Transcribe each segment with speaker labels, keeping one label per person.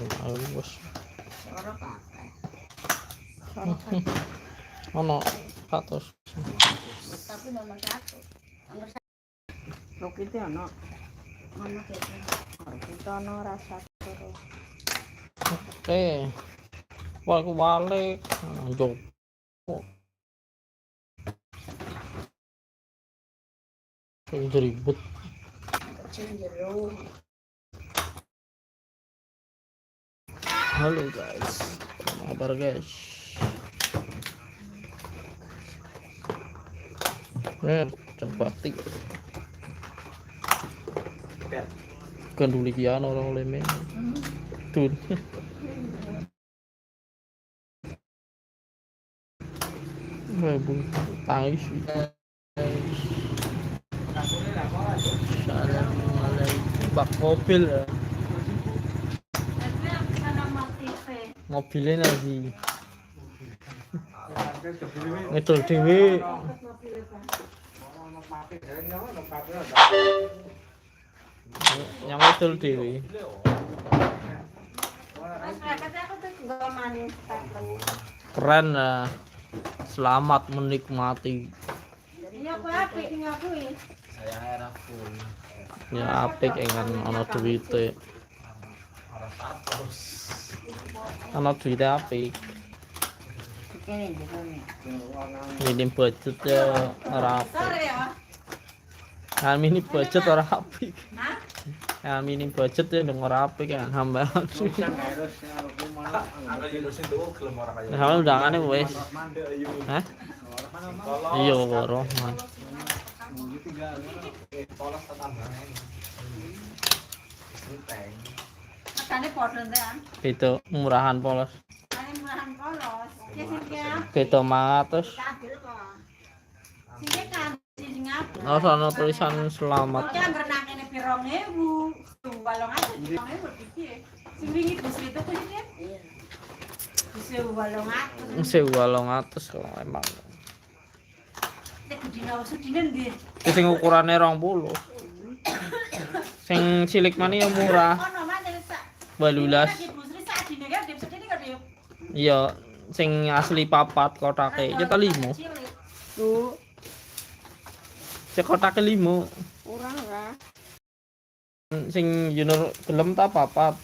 Speaker 1: Halus.
Speaker 2: Suara pakai.
Speaker 1: Ono 100.
Speaker 2: Tapi nomor 1. Nomor 1.
Speaker 3: Rokite ono.
Speaker 2: Ono gitu.
Speaker 3: Kita ono rasa terus.
Speaker 1: Oke. Balik. Jok. Ribut.
Speaker 2: Cenderung.
Speaker 1: Halo guys. Mabar guys. Coba tik. Kendulian orang lemen. Tuh. Bung tangis. Assalamualaikum. Bak mobil ya. Mobilnya lagi. Ngedol dewe. Yang ngedol dewe. Keren lah. Selamat menikmati.
Speaker 4: Saya era full.
Speaker 1: Ya apik engan ana duwite. Ana duwite apik. Minim budget ya ora apik. Kan minim budget ora apik. Ya minim budget ya ndang ora apik kan hamba. Nah, undangane wis. Hah? Iya, Rohman. Itu murahan polos. Beda 500. Oh, sono tulisan selamat. Sewa kalau emang. Sing ukurane 20. Sing cilik mani yang murah. 12. Iya, sing asli papat kotake. Kita 5.
Speaker 3: Tuh,
Speaker 1: Cek kotake 5.
Speaker 3: kurang ra.
Speaker 1: Sing junior gelem ta papat.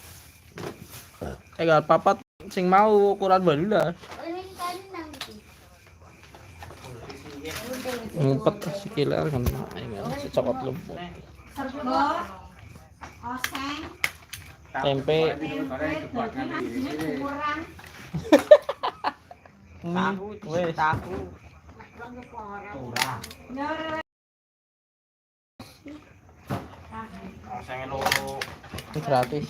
Speaker 1: Tinggal papat sing mau ukuran 12. Ngumpet sekiler kan secokot lempuk. Tempe.
Speaker 3: Tahu,
Speaker 1: Wes.
Speaker 3: tahu.
Speaker 1: Gratis.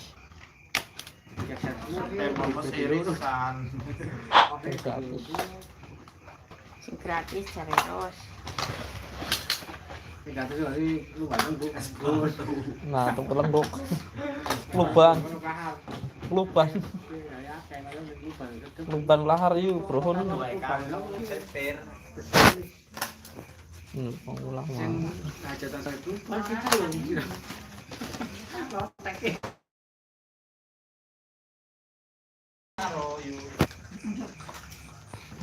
Speaker 3: Sing gratis cari terus.
Speaker 1: Nah, tuh lembuk. Lubang. Lubang lahar yuk, bro. Pengulang.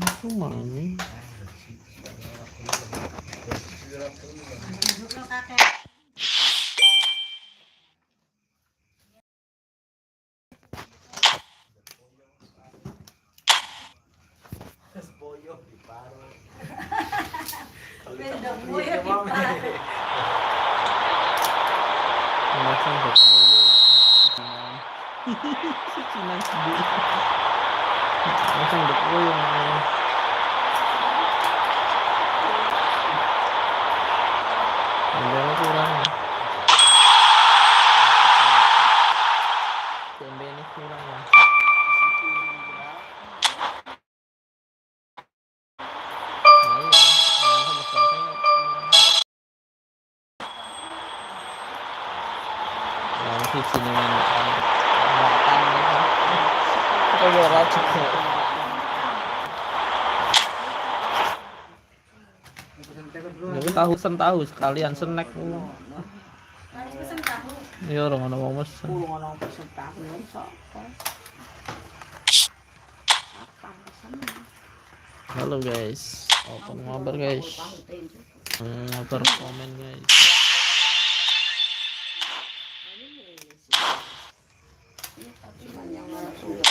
Speaker 1: Aku mami. Masang berboyo. Cinan sendiri. Masang berboyo. Ada kurang. Tempe ini kurang ya. Di sini makan kayak racik. Jadi tahu sekalian snack.
Speaker 2: Pesen tahu.
Speaker 1: Ya orang ana wong mesen.
Speaker 3: Kurang ono peserta belum sapa. Apa pesan?
Speaker 1: Halo guys, open mabar guys. Mabar komen guys.
Speaker 3: Cuman yang langsung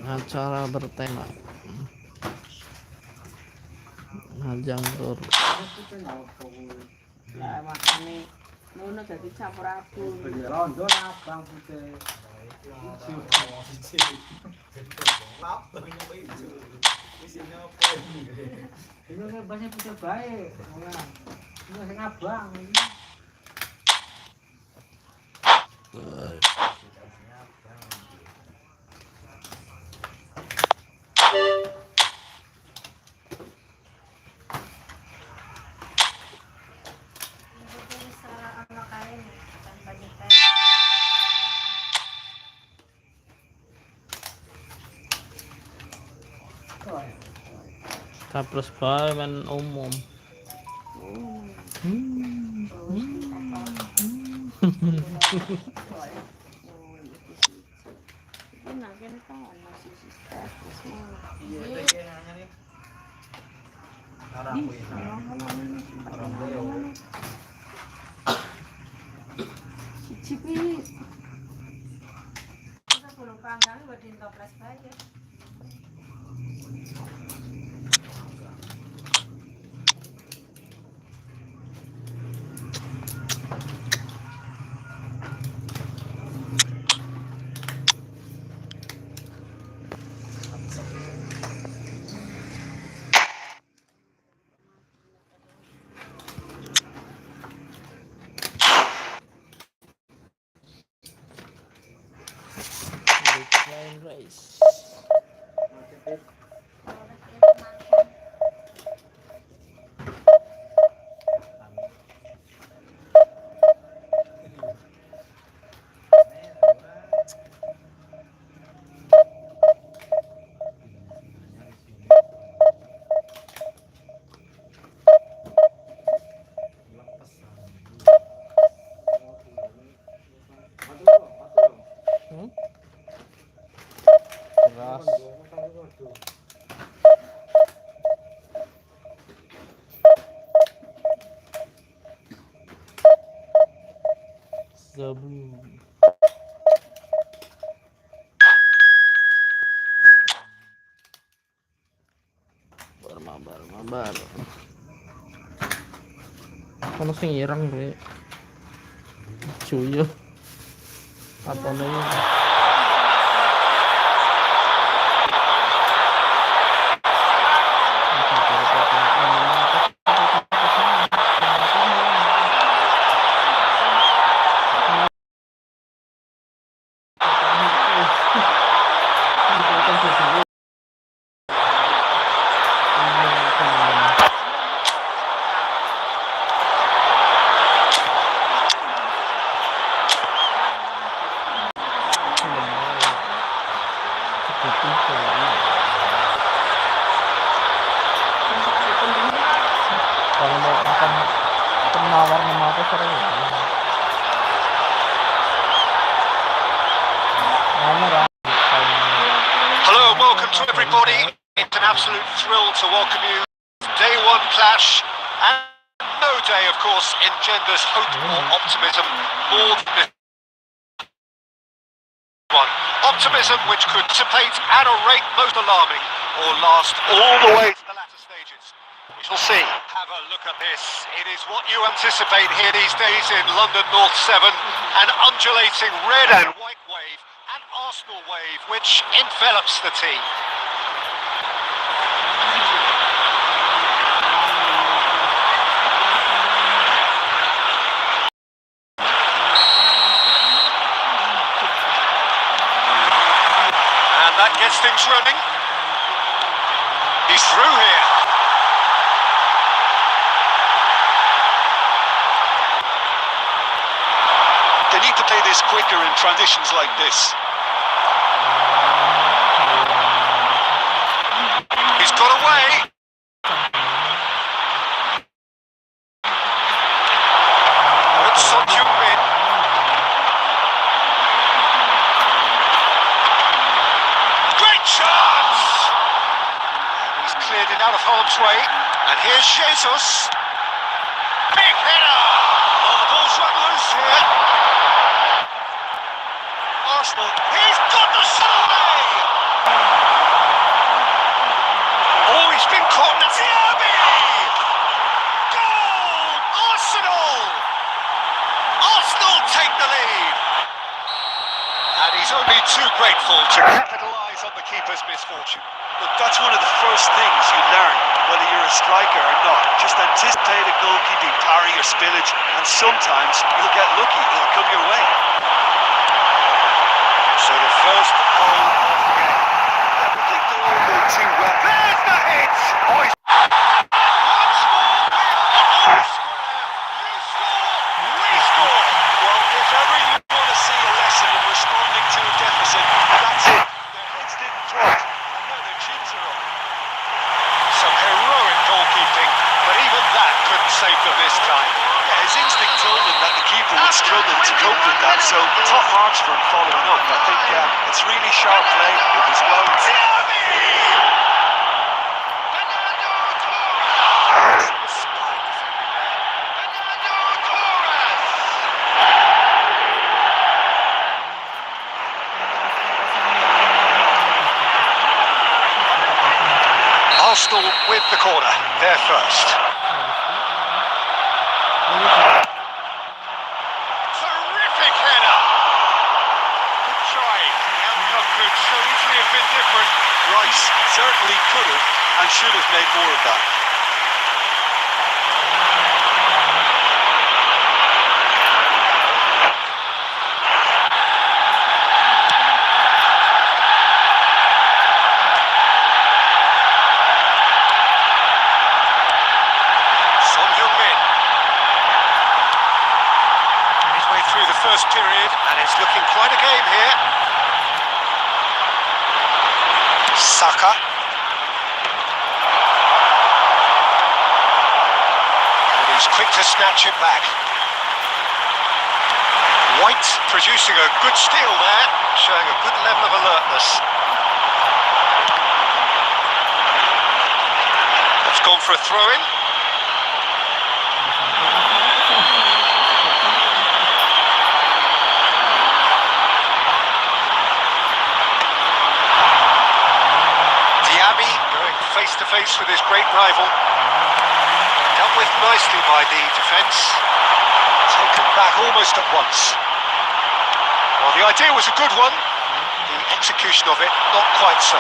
Speaker 1: Acara bertema Hajang Tur.
Speaker 3: lah makane ngono dadi campur aduk.
Speaker 4: Rondo abang putih. Abang apa itu? Isinya apa ini? Ini kan bahasa putih baik. Ini sing abang ini.
Speaker 1: Tapos bae men umum.
Speaker 4: Iya, tekenannya nih. Arah kuwi. Arah kuwi.
Speaker 3: Cipis.
Speaker 2: Kita belum panggang buat toples bae.
Speaker 1: Line race. Keras. Zabu. Mabar. Ono sing ireng gue. Cuyo. Apa nih? Kalau mau makan penawar nama apa sering ya?
Speaker 5: Hello and welcome to everybody. It's an absolute thrill to welcome you. Day one clash, and no day, of course, engenders hope or optimism more than this one. Optimism which could dissipate at a rate most alarming or last all the way to the latter stages. We shall see. Have a look at this. It is what you anticipate here these days in London North 7, an undulating red and white wave, an Arsenal wave which envelops the team. And that gets things running. He's through here. Can he need to play this quicker in transitions like this. He's got away. Good Son Heung-min. Great chance! And he's cleared it out of harm's way. And here's Jesus. Big header! Oh, the ball's run loose here. Arsenal, he's got the shot away! Oh, he's been caught in the Diaby! Goal! Arsenal! Arsenal take the lead! And he's only too grateful to capitalise on the keeper's misfortune.
Speaker 6: Look, that's one of the first things you learn, whether you're a striker or not. Just anticipate a goalkeeping parry or spillage, and sometimes you'll get lucky, it'll come your way.
Speaker 5: So the first goal of the game. They all go too well. There's the hit! Oh, he's... Once more with the ball square. You score, we score.
Speaker 6: Well, if ever you want to see a lesson in responding to a deficit, that's it. Their heads didn't drop, and now their chins are up.
Speaker 5: Some heroic goalkeeping, but even that couldn't save them this time.
Speaker 6: Yeah, his instinct told him that the keeper would struggle to cope with that, so top marks for him following up. I think it's really sharp play. It was well.
Speaker 5: Arsenal with the corner, they're first. Terrific header! Good try. The outcome could so easily have been different.
Speaker 6: Rice certainly could have and should have made more of that.
Speaker 5: Son Heung-min. His way through the first period, and it's looking quite a game here. Saka. And he's quick to snatch it back. White producing a good steal there, showing a good level of alertness. That's gone for a throw-in. Diaby going face to face with his great rival. Dealt with nicely by the defence. Taken back almost at once. Well, the idea was a good one. The execution of it, not quite so.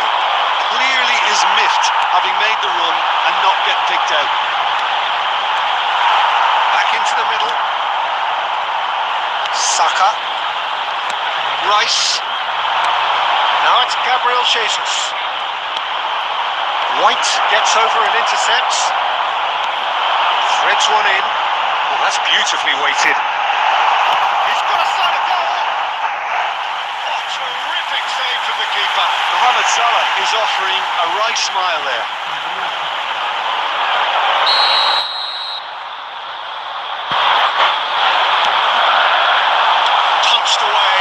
Speaker 6: Clearly is miffed, having made the run and not get picked out.
Speaker 5: Back into the middle. Saka. Rice. Now it's Gabriel Jesus. White gets over and intercepts. Threads one in. Oh, that's beautifully weighted. He's got a sight of goal. Oh, terrific save from the keeper.
Speaker 6: Mohamed Salah is offering a right smile there.
Speaker 5: Punched away.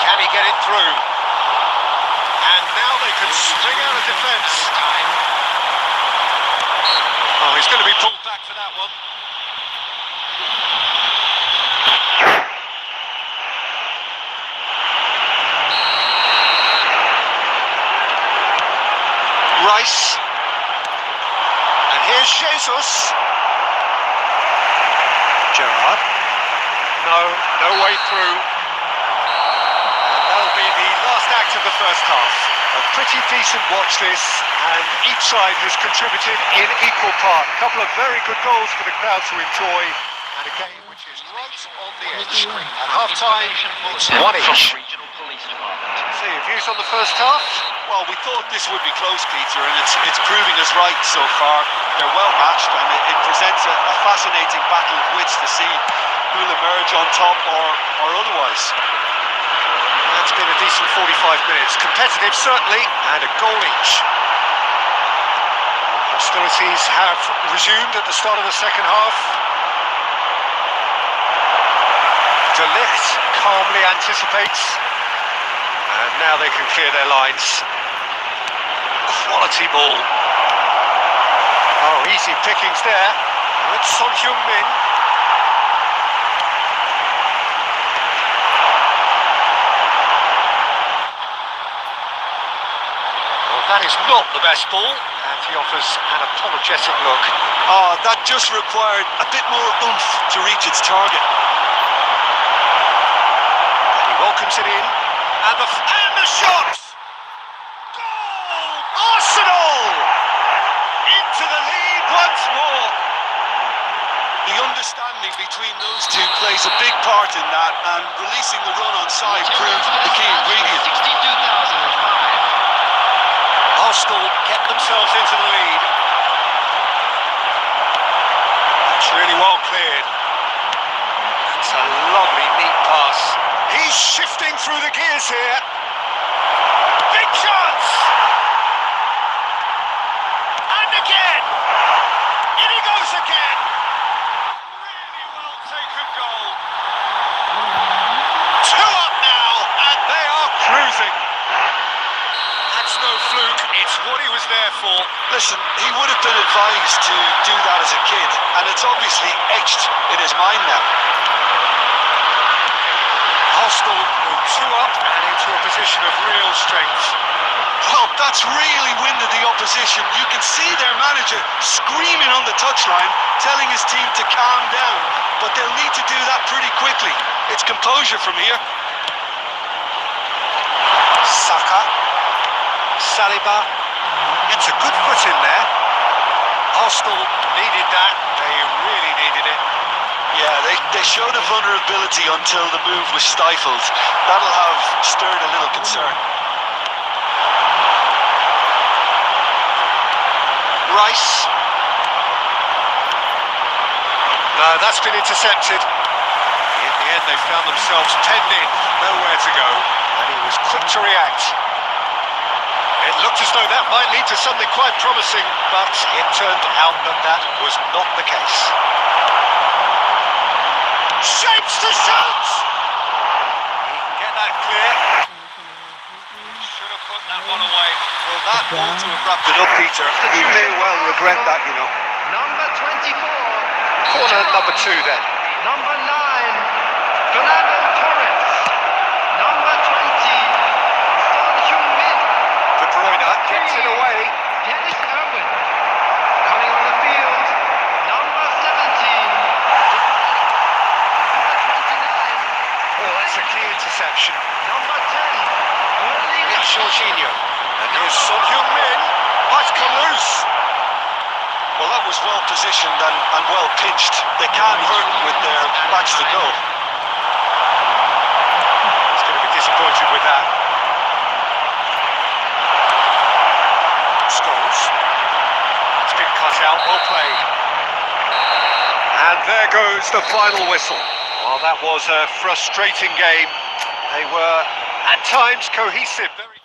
Speaker 5: Can he get it through? And now they can spring out of defence. Oh, he's going to be pulled back for that one. Rice. And here's Jesus.
Speaker 6: Gerrard.
Speaker 5: No way through. And that'll be the last act of the first half. A pretty decent watch this, and each side has contributed in equal part. A couple of very good goals for the crowd to enjoy, and a game which is right on the edge. At half-time, it's 1 each.
Speaker 6: See, your views on the first half? Well, we thought this would be close, Peter, and it's proving us right so far. They're well matched, and it presents a fascinating battle of wits to see. who'll emerge on top or otherwise.
Speaker 5: That's been a decent 45 minutes. Competitive, certainly, and a goal each. Hostilities have resumed at the start of the second half. De Ligt calmly anticipates. And now they can clear their lines. Quality ball. Oh, easy pickings there. With Son Heung-min. Well, that is not the best ball, and he offers an apologetic look.
Speaker 6: Oh, that just required a bit more oomph to reach its target.
Speaker 5: And he welcomes it in, and the shot! Goal! Arsenal! Into the lead once more.
Speaker 6: The understanding between those two plays a big part in that, and releasing the run on side proved the key ingredient.
Speaker 5: Arsenal get themselves into the lead. That's really well cleared. It's a lovely, neat pass. He's shifting through the gears here. Big chance! And again! In he goes again! Really well taken goal. 2 up now, and they are cruising. That's no fluke, it's what he was there for.
Speaker 6: Listen, he would have been advised to do that as a kid, and it's obviously etched in his mind now.
Speaker 5: Arsenal move 2 up and into a position of real strength.
Speaker 6: Well, that's really winded the opposition. You can see their manager screaming on the touchline, telling his team to calm down, but they'll need to do that pretty quickly. It's composure from here.
Speaker 5: Saka, Saliba, gets a good foot in there. Arsenal needed that, they really needed it.
Speaker 6: Yeah, they showed a vulnerability until the move was stifled. That'll have stirred a little concern.
Speaker 5: Rice. No, that's been intercepted. In the end, they found themselves penned in, nowhere to go, and he was quick to react. It looked as though that might lead to something quite promising, but it turned out that that was not the case. Shapes to shoot! He can get that clear. Should have put that one away.
Speaker 6: Well, that ought to have wrapped it up, Peter. He may well regret that, you know.
Speaker 7: Number 24.
Speaker 5: Corner number 2 then.
Speaker 7: Number 9. Fernando Torres. Number 20. Son Heung-min.
Speaker 5: De Bruyne gets it away.
Speaker 7: Dennis Irwin. Coming on the field. Number 17.
Speaker 5: Oh, that's a key interception.
Speaker 7: Number 10. Erling
Speaker 5: It's Jorginho. And here's Son Heung-min. Might come loose.
Speaker 6: Well, that was well positioned and well pitched. They can't hurt with their backs to goal.
Speaker 5: He's going to be disappointed with that. Scholes. It's been cut out, well played. And there goes the final whistle. Well, that was a frustrating game. They were, at times, cohesive. Very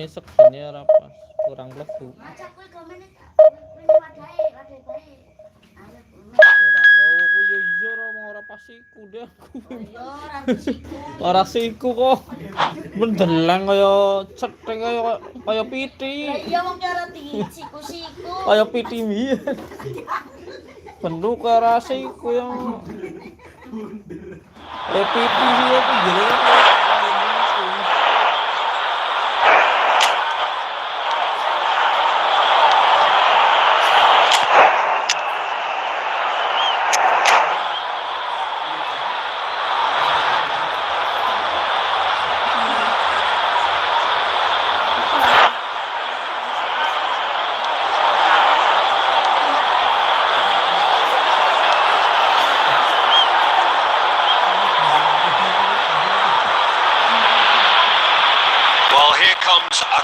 Speaker 1: segini ora pas, kurang lebu. Kurang lebu yo yo ora pas iku deh. Ora siku kok. Mendeleng kaya cetheng kaya piti.
Speaker 2: Iya wong cara siku-siku.
Speaker 1: Kaya piti biyen. Bentuk ora siku yang piti sih itu jelek.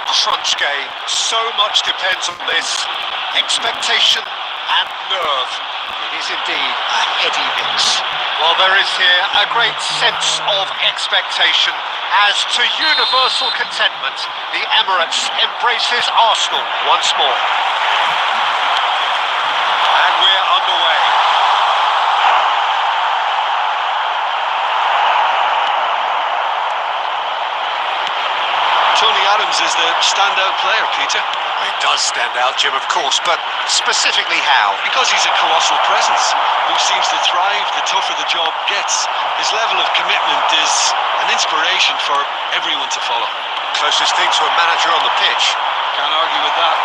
Speaker 5: crunch game. So much depends on this. Expectation and nerve. It is indeed a heady mix. Well, there is here a great sense of expectation. As to universal contentment, the Emirates embraces Arsenal once more. And we're underway.
Speaker 6: Tony Adams is the standout player, Peter.
Speaker 5: It does stand out, Jim, of course, but specifically how?
Speaker 6: Because he's a colossal presence who seems to thrive the tougher the job gets. His level of commitment is an inspiration for everyone to follow.
Speaker 5: Closest thing to a manager on the pitch.
Speaker 6: Can't argue with that.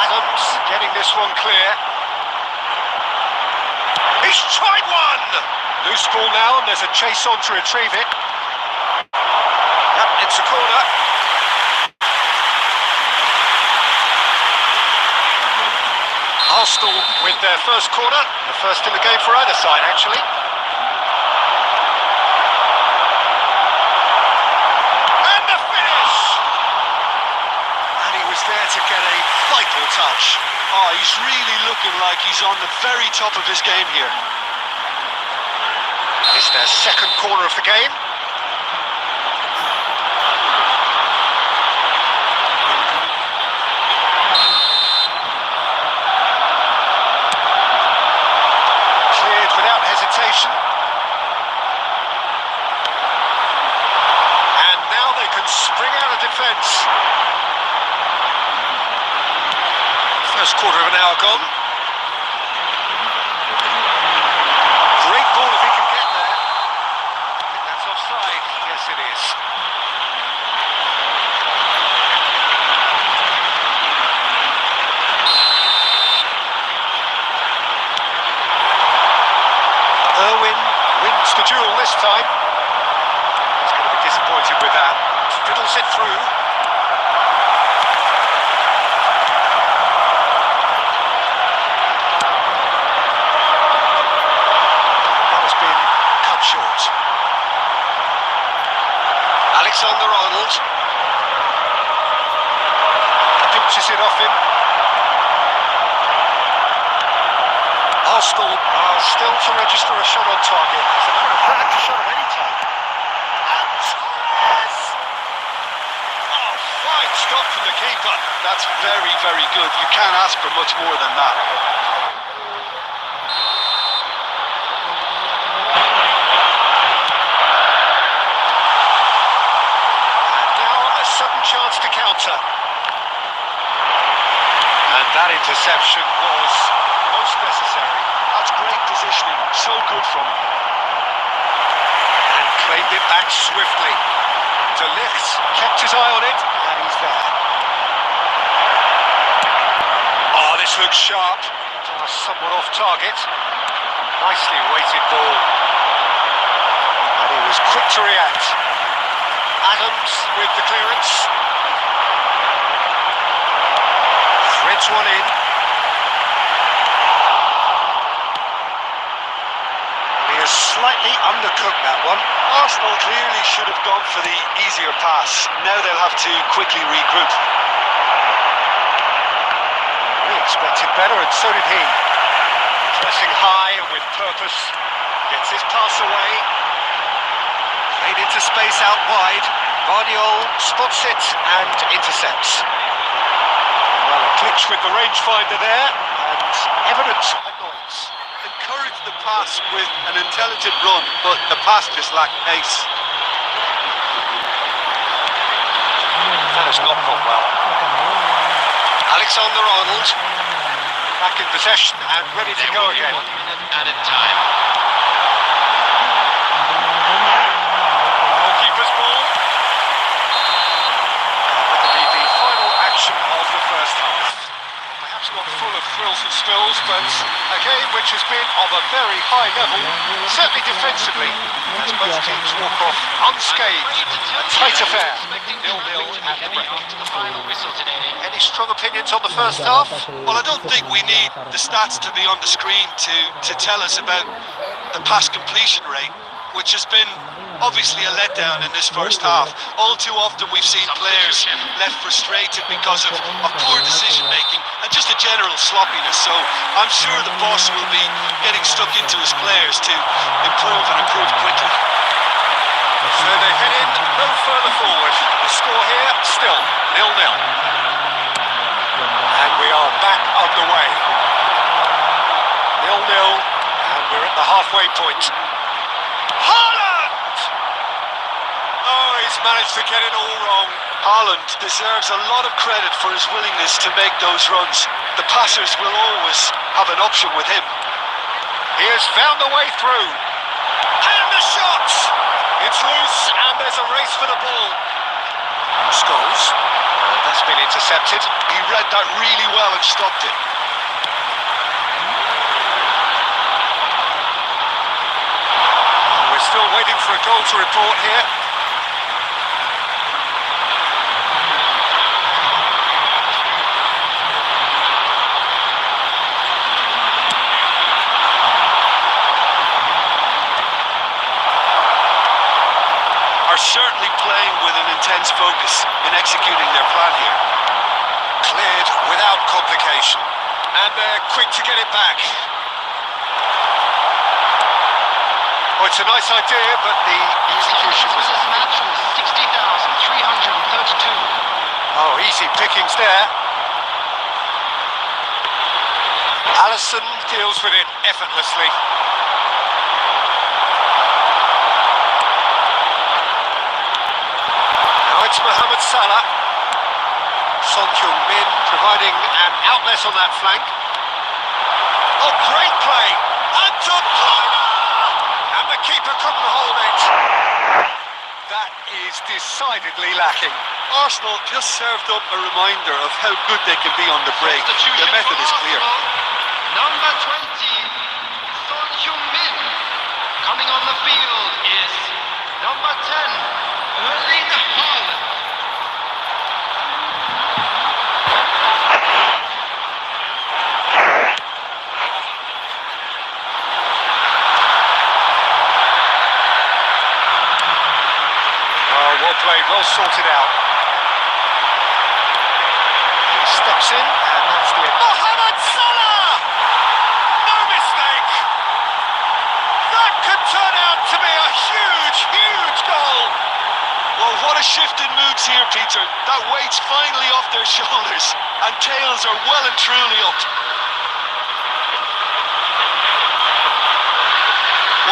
Speaker 5: Adams getting this one clear. He's tried one! Loose ball now, and there's a chase on to retrieve it. Yep, it's a corner. Arsenal with their first corner, the first in the game for either side, actually. And the finish! And he was there to get a vital touch.
Speaker 6: Oh, he's really looking like he's on the very top of his game here.
Speaker 5: It's their second corner of the game. And now they can spring out of defence. First quarter of an hour gone. Great ball if he can get there. I think that's offside. Yes, it is. Irwin wins the duel this time. He's going to be disappointed with that. Fiddles it through. That has been cut short. Alexander-Arnold pinches it off him. Arsenal are still to register a shot on target. As a matter of fact, a shot at any time. And Torres!
Speaker 6: Oh, fine stop from the keeper. That's very, very good. You can't ask for much more than that.
Speaker 5: And now a sudden chance to counter. And that interception was most necessary.
Speaker 6: That's great positioning. So good from him.
Speaker 5: And claimed it back swiftly. De Ligt kept his eye on it, and he's there. Oh, this looks sharp. Somewhat off target. Nicely weighted ball. And he was quick to react. Adams with the clearance. Threads one in. He has slightly undercooked that one.
Speaker 6: Arsenal clearly should have gone for the easier pass. Now they'll have to quickly regroup.
Speaker 5: We expected better, and so did he. Pressing high and with purpose. Gets his pass away. Played into space out wide. Vardiol spots it and intercepts. Well, a glitch with the rangefinder there, and evidence of annoyance.
Speaker 6: Encouraged the pass with an intelligent run, but the pass just lacked pace.
Speaker 5: That has not gone well. Alexander-Arnold back in possession and ready to go again.
Speaker 7: Added time.
Speaker 5: Goalkeeper's ball. That will be the final action of the first half. Perhaps not full of thrills and spills, but a game which has been of a very high level, certainly defensively, as both teams walk off unscathed. A tight affair. 0-0 at the break.
Speaker 7: The final whistle today.
Speaker 5: Any strong opinions on the first half?
Speaker 6: Well, I don't think we need the stats to be on the screen to tell us about the pass completion rate, which has been Obviously a letdown in this first half. All too often we've seen players left frustrated because of poor decision making and just a general sloppiness. So I'm sure the boss will be getting stuck into his players to improve and improve quickly.
Speaker 5: So they head in no further forward. The score here still 0-0. And we are back underway. 0-0, and we're at the halfway point. Haaland! Oh, he's managed to get it all wrong.
Speaker 6: Haaland deserves a lot of credit for his willingness to make those runs. The passers will always have an option with him.
Speaker 5: He has found the way through. And the shot! It's loose, and there's a race for the ball. Scholes. That's been intercepted.
Speaker 6: He read that really well and stopped it.
Speaker 5: We're still waiting for a goal to report here.
Speaker 6: Are certainly playing with an intense focus in executing their plan here.
Speaker 5: Cleared without complication. And they're quick to get it back. Oh, it's a nice idea, but the execution was...
Speaker 7: This match was 60,332.
Speaker 5: Oh, easy pickings there. Alisson deals with it effortlessly. Now it's Mohamed Salah. Son Heung-min providing an outlet on that flank. Oh, great play! And to corner! And the keeper couldn't hold it. That is decidedly lacking.
Speaker 6: Arsenal just served up a reminder of how good they can be on the break. The method is clear.
Speaker 7: Number 20, Son Heung-min. Coming on the field is number 10, Erling Haaland.
Speaker 5: Well played, well sorted out. He steps in, and that's the... Mohamed Salah! No mistake! That could turn out to be a huge, huge goal!
Speaker 6: Well, what a shift in moods here, Peter. That weight's finally off their shoulders, and tails are well and truly up.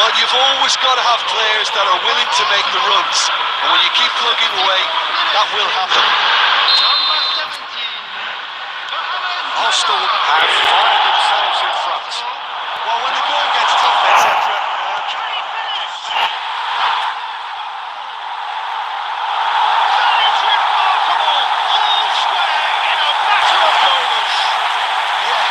Speaker 6: Well, you've always got to have players that are willing to make the runs. And when you keep plugging away, that will happen.
Speaker 7: Number 17,
Speaker 5: Arsenal have fired themselves in front.
Speaker 6: Well, when the going gets tough, etc.
Speaker 5: That is remarkable! All square in a matter of moments.
Speaker 6: Yeah,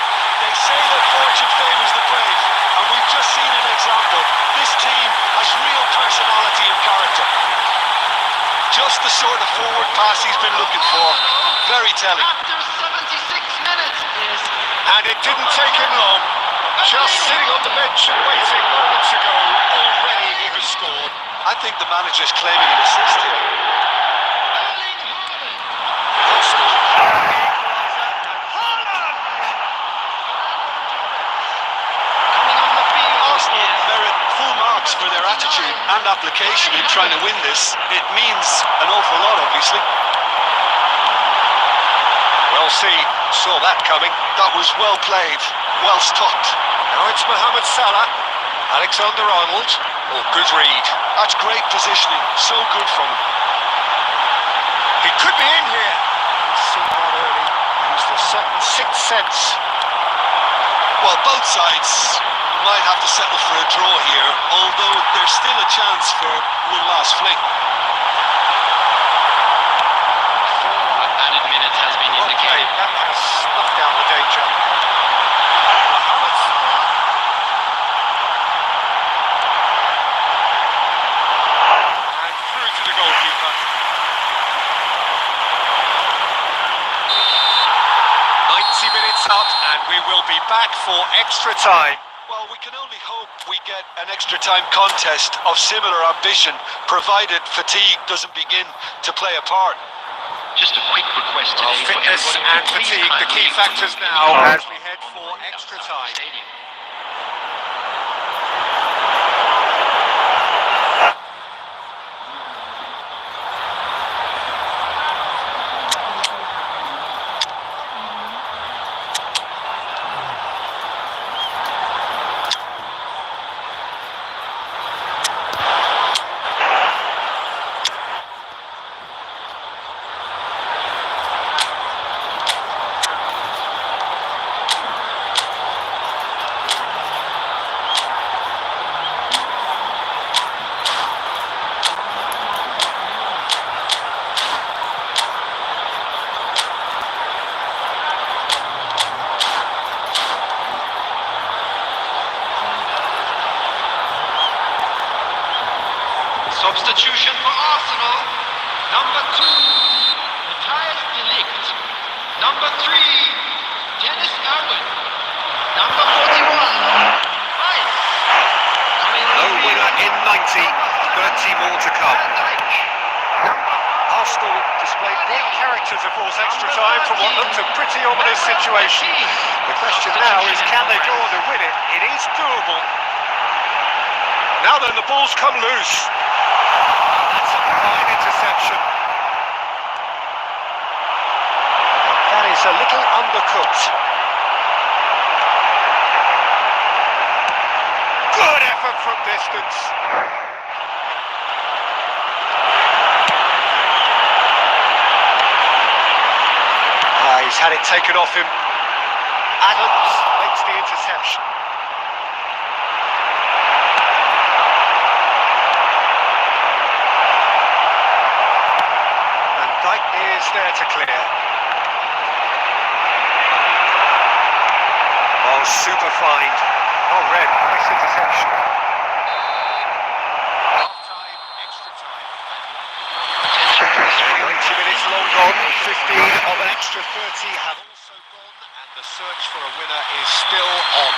Speaker 6: they say that fortune favours the brave, and we've just seen an example. This team has real personality and character. Just the sort of forward pass he's been looking for. Very telling.
Speaker 7: after 76 minutes is
Speaker 5: And it didn't take him long. Just sitting on the bench and waiting moments ago, already he has scored.
Speaker 6: I think the manager's claiming an assist here.
Speaker 7: Erling Haaland.
Speaker 5: Arsenal
Speaker 7: Coming on the field
Speaker 6: Arsenal
Speaker 7: is
Speaker 6: merit full marks for their attitude and application in trying to win this. It means an awful lot, obviously.
Speaker 5: well seen, saw that coming.
Speaker 6: That was well played, well stopped.
Speaker 5: Now it's Mohamed Salah, Alexander-Arnold. Oh, good read.
Speaker 6: That's great positioning, so good from him.
Speaker 5: He could be in here. He's seen that early. Used a certain sixth sense.
Speaker 6: Well, both sides might have to settle for a draw here, although there's still a chance for one last fling.
Speaker 7: added minutes has been
Speaker 5: Okay,
Speaker 7: indicated.
Speaker 5: that has snuffed out the danger. Mohamed Salah. And through to the goalkeeper. 90 minutes up, and we will be back for extra time.
Speaker 6: Well, Well, we can only hope we get an extra time contest of similar ambition, provided fatigue doesn't begin to play a part.
Speaker 7: Just a quick request today for
Speaker 5: Fitness
Speaker 7: everybody
Speaker 5: and
Speaker 7: to please
Speaker 5: fatigue, the key
Speaker 7: kindly
Speaker 5: factors
Speaker 7: remove
Speaker 5: now
Speaker 7: any
Speaker 5: as we head
Speaker 7: on the
Speaker 5: for
Speaker 7: way
Speaker 5: extra
Speaker 7: outside the
Speaker 5: time.
Speaker 7: stadium. Substitution for Arsenal. Number 2, Matthias de Ligt. Number 3, Dennis Irwin. Number 41, Rice. Coming on
Speaker 5: No
Speaker 7: the
Speaker 5: winner
Speaker 7: field,
Speaker 5: in 90, 30 more to come.
Speaker 7: Van Dijk.
Speaker 5: Arsenal displayed great character to force extra time from what looked a pretty ominous situation. The question now is, can they go on to win it? It is doable. Now then, the ball's come loose. That's a fine interception. That is a little undercooked. Good effort from distance. He's had it taken off him. Adams makes the interception. And Dijk is there to clear. Oh, super find. Oh, red, nice interception. Half-time, extra time. 90 minutes long gone, 15 of an extra 30 have also gone, and the search for a winner is still on.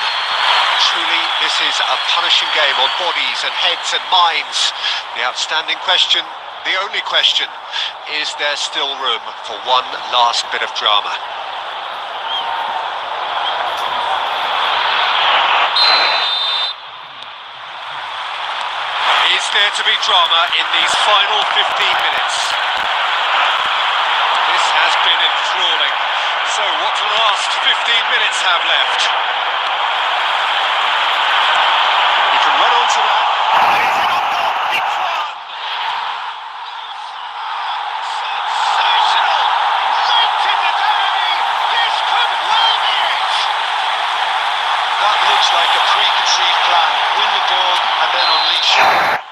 Speaker 5: Truly, this is a punishing game on bodies and heads and minds. The outstanding question, the only question, is there still room for one last bit of drama? Is there to be drama in these final 15 minutes? This has been enthralling. So what do the last 15 minutes have left? He can run onto that. And he's in on goal. It's one! Sensational! Late in the derby! This could well be it!
Speaker 6: That looks like a preconceived plan. Win the ball and then unleash it.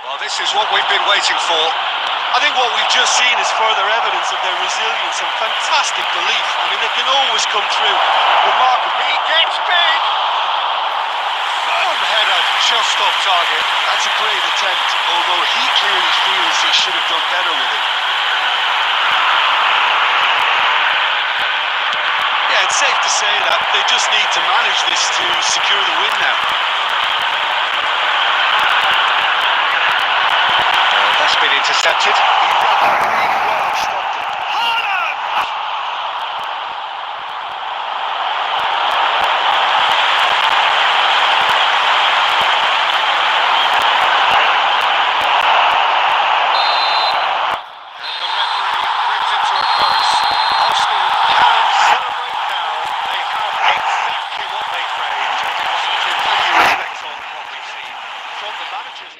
Speaker 5: Well, this is what we've been waiting for.
Speaker 6: I think what we've just seen is further evidence of their resilience and fantastic belief. I mean, they can always come through. Remarkable.
Speaker 5: He gets big! Firm header, just off target.
Speaker 6: That's a great attempt, although he clearly feels he should have done better with it. Yeah, it's safe to say that they just need to manage this to secure the win now.
Speaker 5: That's been intercepted.
Speaker 6: He read that really well and stopped it.
Speaker 5: Haaland! And the referee brings it to a close. Arsenal can celebrate now. They have exactly what they craved. Positive value reflect on what we've seen from the managers.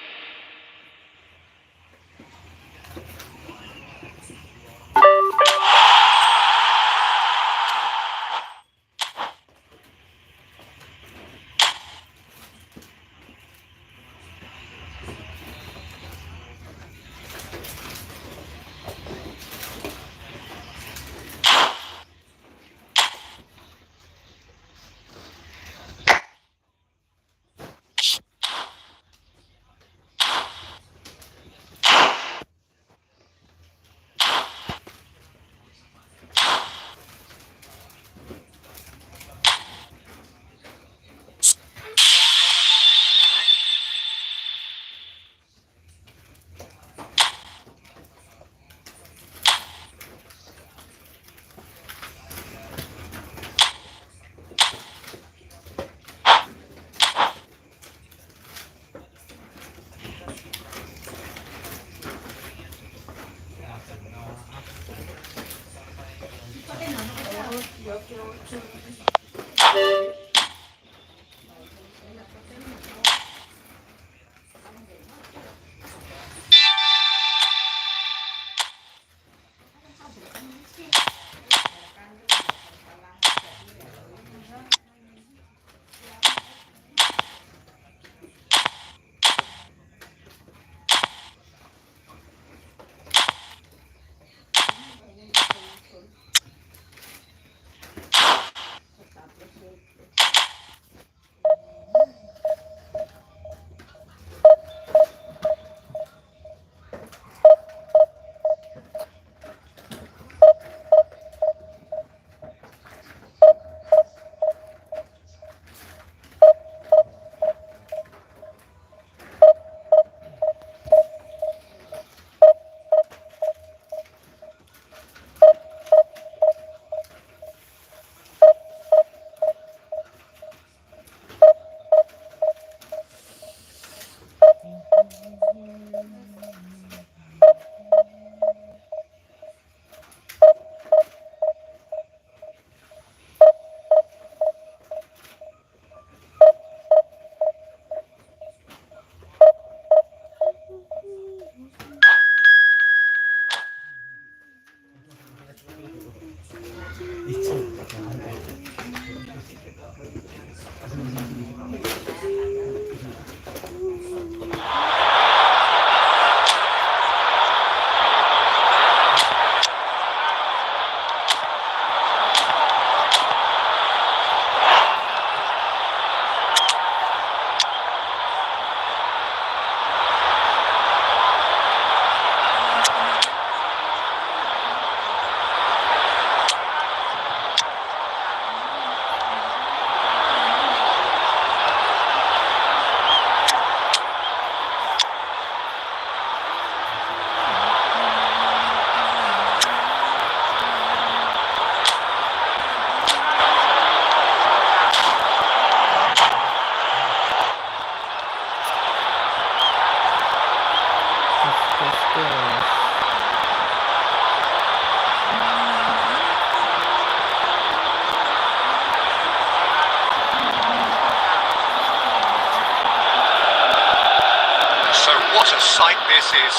Speaker 5: So what a sight this is.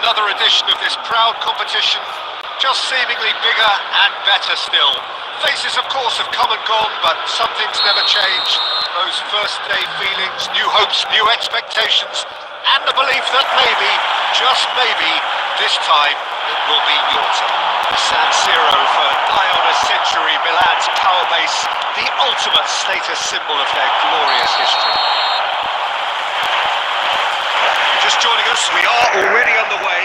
Speaker 5: Another edition of this proud competition, just seemingly bigger and better still. Faces, of course, have come and gone, but some things never change. Those first day feelings, new hopes, new expectations, and the belief that maybe, just maybe, this time it will be your turn. San Siro for nigh on a century, Milan's power base, the ultimate status symbol of their glorious history. Just joining us, we are already on the way.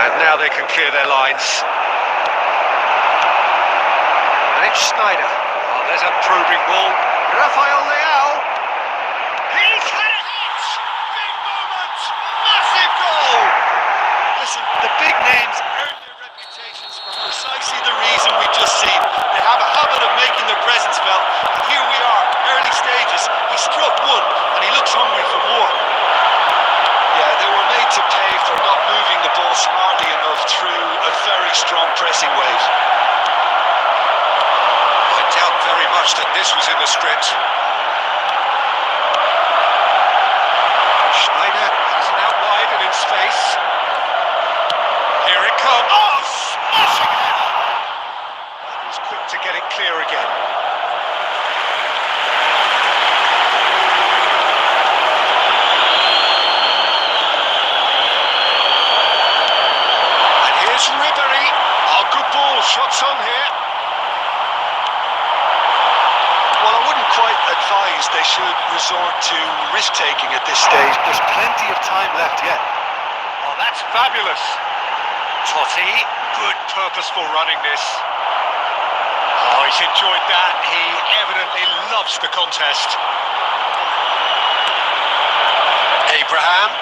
Speaker 5: And now they can clear their lines. And it's Schneider. Oh, there's a probing ball. Rafael Leao. He's had a hit! Big moment! Massive goal! Listen, the big names earn their reputations for precisely the reason we've just seen. They have a habit of making their presence felt, and here we are, early stages. He struck one, and he looks hungry for more. Yeah, they were made to pay for not moving the ball smartly enough through a very strong pressing wave. I doubt very much that this was in the script. Schneider has it out wide and in space. Here it comes. Oh, smashing header! And he's quick to get it clear again. And here's Ribery. Oh, good ball. Shots on here. Well, I wouldn't quite advise they should resort to risk-taking at this stage. There's plenty of time left yet. Oh, that's fabulous. Totti, good purposeful running this. Oh, he's enjoyed that. He evidently loves the contest. Abraham.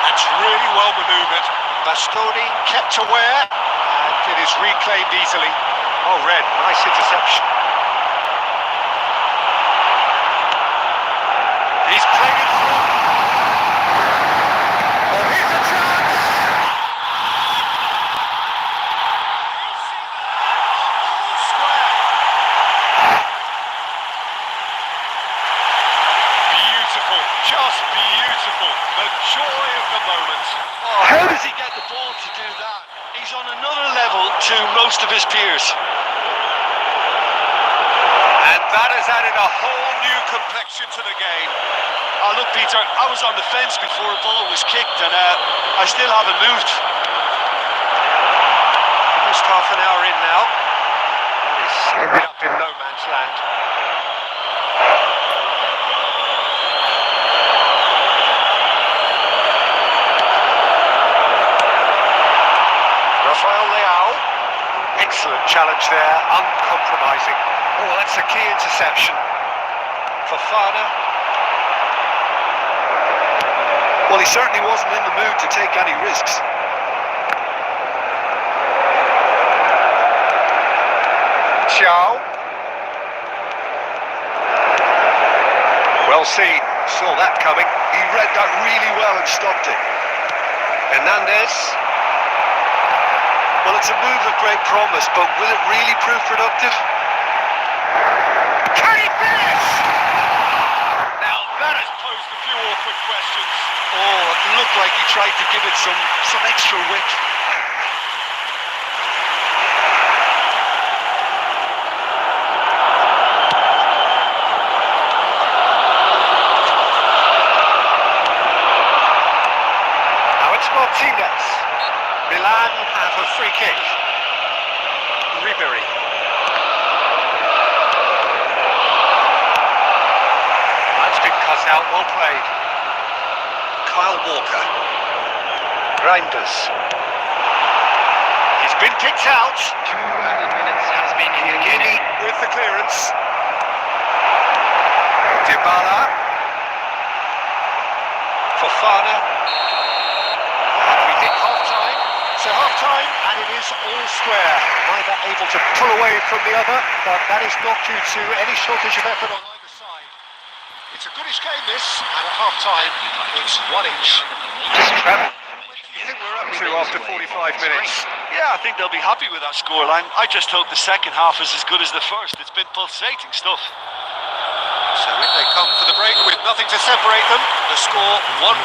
Speaker 5: That's really well manoeuvred. Bastoni kept aware, and it is reclaimed easily. Oh, red, nice interception. He's played it through. just beautiful. The joy of the moment.
Speaker 6: Oh, how does he get the ball to do that? He's on another level to most of his peers.
Speaker 5: And that has added a whole new complexion to the game.
Speaker 6: Oh, look, Peter, I was on the fence before a ball was kicked, and I still haven't moved.
Speaker 5: Almost half an hour in now. It's ended up in no man's land. Rafael Leao. Excellent challenge there, uncompromising. Oh, that's a key interception. Fofana.
Speaker 6: Well, he certainly wasn't in the mood to take any risks.
Speaker 5: Xiao. Well seen, saw that coming.
Speaker 6: He read that really well and stopped it.
Speaker 5: Hernandez.
Speaker 6: Well, it's a move of great promise, but will it really prove productive?
Speaker 5: Can he finish? Now that has posed a few awkward questions.
Speaker 6: Oh, it looked like he tried to give it some extra width.
Speaker 5: Now it's Martinez. Milan have a free kick. Ribery. That's been cut out, well played. Kyle Walker. Reinders. He's been kicked out.
Speaker 7: 2 added minutes has been
Speaker 5: Chiellini with the clearance. Dybala. Fofana. And we hit half-time. So half-time, and it is all square. Neither able to pull away from the other, but that is not due to any shortage of effort on either side. It's a goodish game, this, and at half-time, it's 1-1. What do you think we're up to after 45 minutes?
Speaker 6: Yeah, I think they'll be happy with that scoreline. I just hope the second half is as good as the first. It's been pulsating stuff.
Speaker 5: So in they come for the break with nothing to separate them. The score 1-1.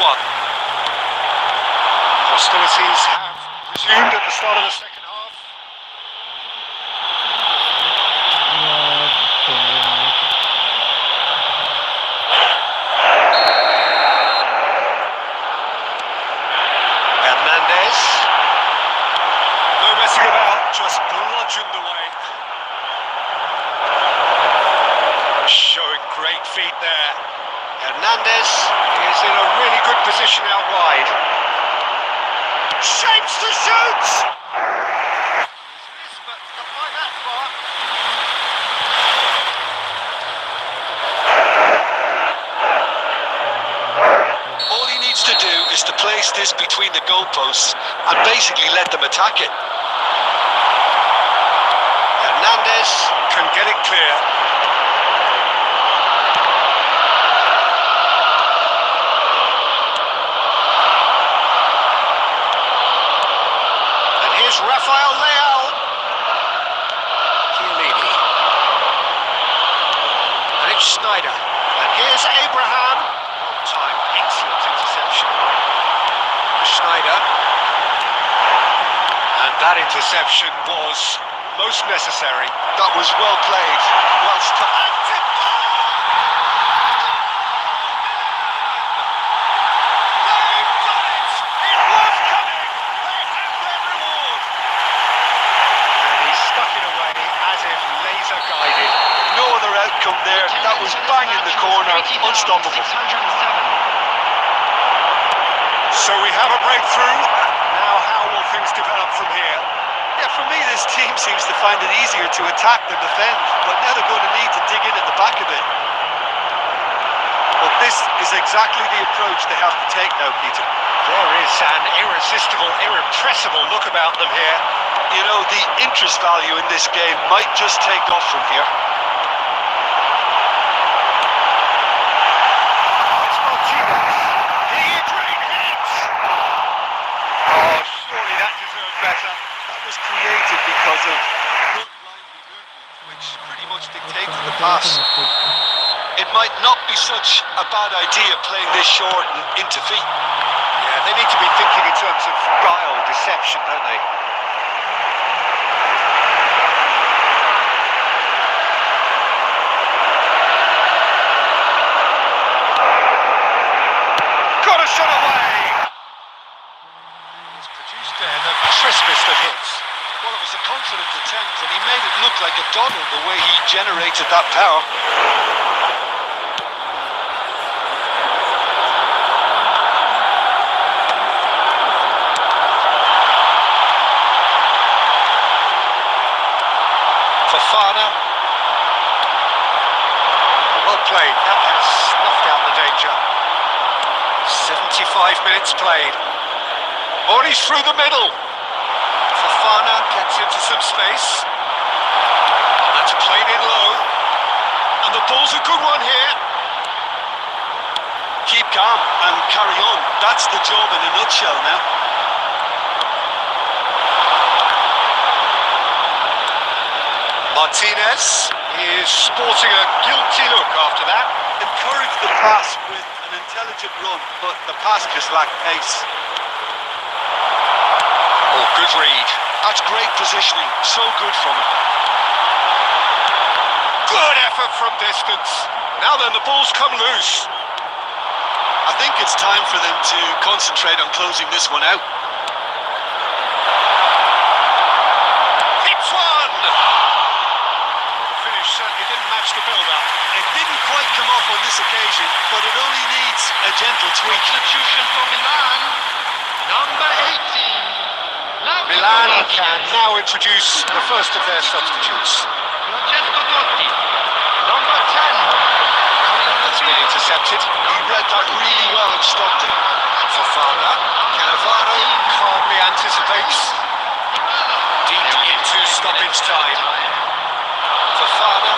Speaker 5: Hostilities have resumed at the start of the second half. Hernandez. No messing about, just bludgeoned away. Showing great feet there. Hernandez is in a really good position out wide. Shapes to shoot! But not by that far.
Speaker 6: All he needs to do is to place this between the goalposts and basically let them attack it.
Speaker 5: Hernandez can get it clear. And here's Rafael Leao. Chiellini. And it's Schneider. And here's Abraham. Long time, excellent interception. Schneider. And that interception was most necessary.
Speaker 6: That was well played, well stopped. Outcome there, that was bang in the corner, unstoppable.
Speaker 5: So we have a breakthrough. Now how will things develop from here?
Speaker 6: Yeah, for me this team seems to find it easier to attack than defend, but now they're going to need to dig in at the back a bit.
Speaker 5: But this is exactly the approach they have to take now, Peter. There is an irresistible, irrepressible look about them here.
Speaker 6: You know, the interest value in this game might just take off from here. Created because of good line movement, which pretty much dictated the pass.
Speaker 5: In
Speaker 6: might not be such a bad idea playing this short and into feet.
Speaker 5: Yeah, they need to be thinking in terms of guile, deception, don't they? Got a shot away! He's produced there the crispest of hits.
Speaker 6: Well, it was a confident attempt, and he made it look like a doddle the way he generated that power.
Speaker 5: Fofana. Well played, that has snuffed out the danger. 75 minutes played. Oh, he's through the middle. Fofana gets into some space. And that's played in low. And the ball's a good one here.
Speaker 6: Keep calm and carry on. That's the job in a nutshell now.
Speaker 5: Martinez is sporting a guilty look after that.
Speaker 6: Encourage the pass with an intelligent run, but the pass just lacked pace.
Speaker 5: Oh, good read.
Speaker 6: That's great positioning, so good from him.
Speaker 5: Good effort from distance. Now then, the ball's come loose.
Speaker 6: I think it's time for them to concentrate on closing this one out.
Speaker 5: Hits one! The finish certainly didn't match the build-up.
Speaker 6: It didn't quite come off on this occasion, but it only needs a gentle tweak.
Speaker 7: Substitution for Milan, number 18.
Speaker 5: Milan can now introduce the first of their substitutes.
Speaker 7: Francesco Totti, number 10.
Speaker 5: That's been intercepted.
Speaker 6: He read that really well and stopped it.
Speaker 5: Fofana. Cannavaro calmly anticipates. Deep into stoppage time. Fofana.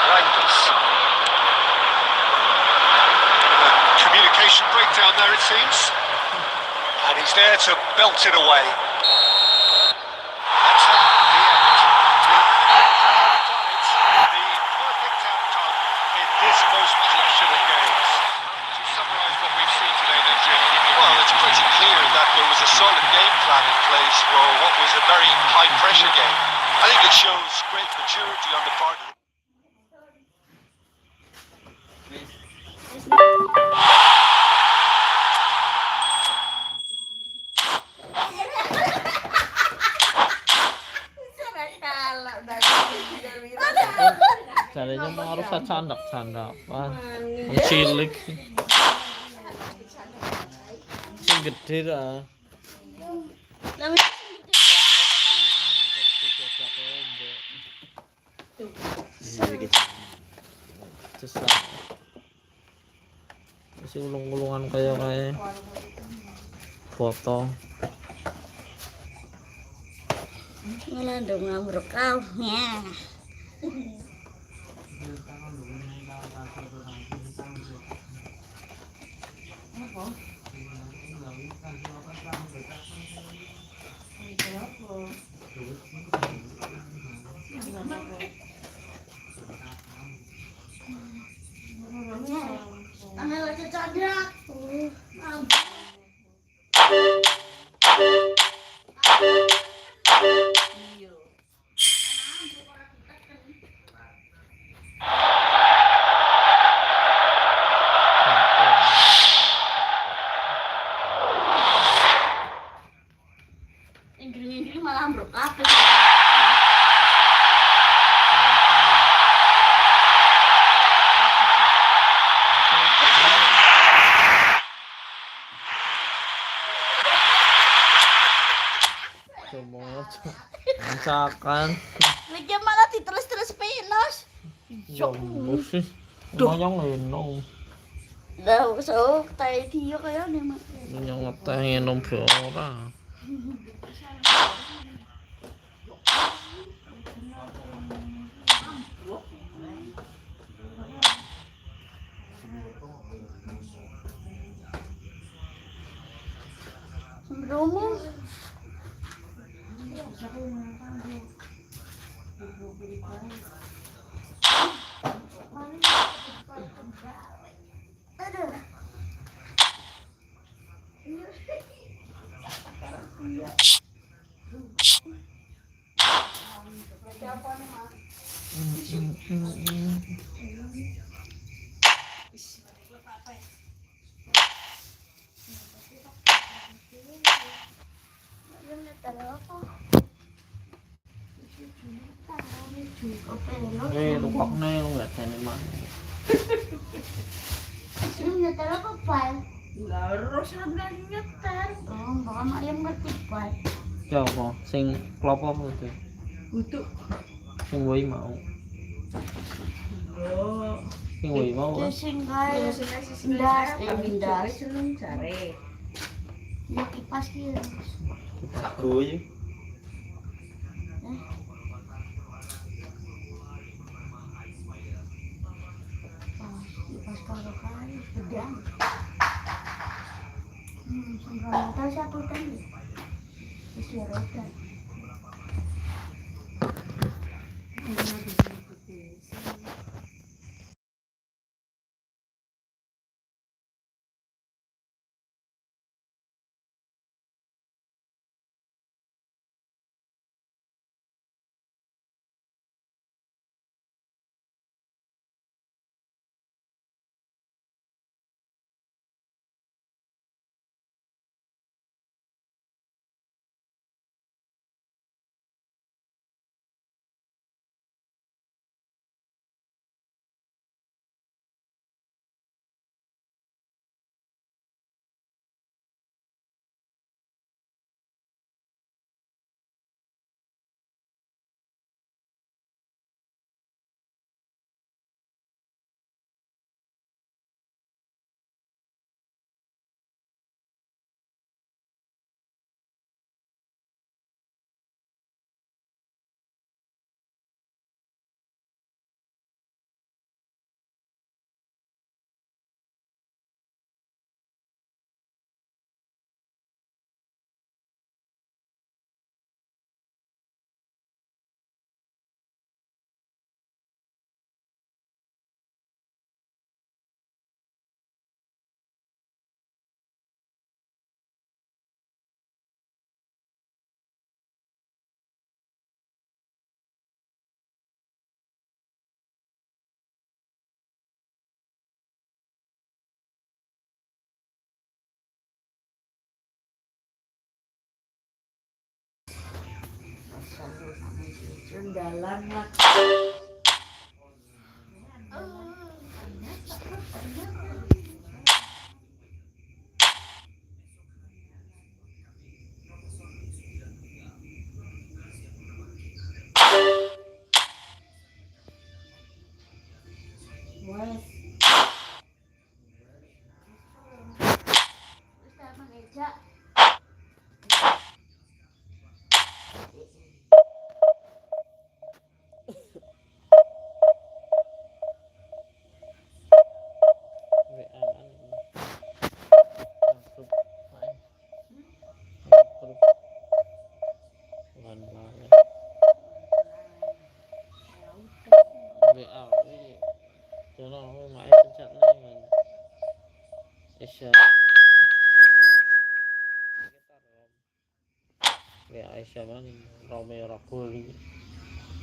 Speaker 5: Rangers. A communication breakdown there, it seems. And he's there to belt it away. That's the end. The perfect outcome in this most passionate of games. To summarise what we've seen today, then, Jim.
Speaker 6: Well, it's pretty clear that there was a solid game plan in place for what was a very high-pressure game. I think it shows great maturity on the part of the...
Speaker 1: Caranya mah harus candak-candakan. Cilik. Sing gede dah. Masih ulung-ulungan kayak foto.
Speaker 2: Ngelandung ngambruk kau. Ya. Ambil aja cadrak. Ini malah ambruk kabeh.
Speaker 1: Misalkan
Speaker 2: Lagi malah ditulis-tulis pinos.
Speaker 1: jomblo sih. Ngomong ngenom.
Speaker 2: Dah so tay dia kaya nih mak.
Speaker 1: Ngeteh ngenom ora.
Speaker 2: Romo.
Speaker 1: Tuwak na yung nggak teman.
Speaker 2: Ini nyetel apa, Pak?
Speaker 3: Terus lagi nyetel.
Speaker 2: Oh, baka ayam ngerti, Pak.
Speaker 1: Ya apa? Sing klopo apa itu?
Speaker 3: Untuk
Speaker 1: Sing woi mau. Sing woi mau.
Speaker 2: Itu sing kae ndas, ndas.
Speaker 3: seneng jare.
Speaker 2: Ya kipas ki.
Speaker 1: Aku ya.
Speaker 2: Kipas kalau kae pedang. Sembrono tahu siapa tadi? Isi roda.
Speaker 3: Rendalan lah.
Speaker 2: Wes. Ustaz mengeja.
Speaker 1: Aisyah kan Romeo Rakuli.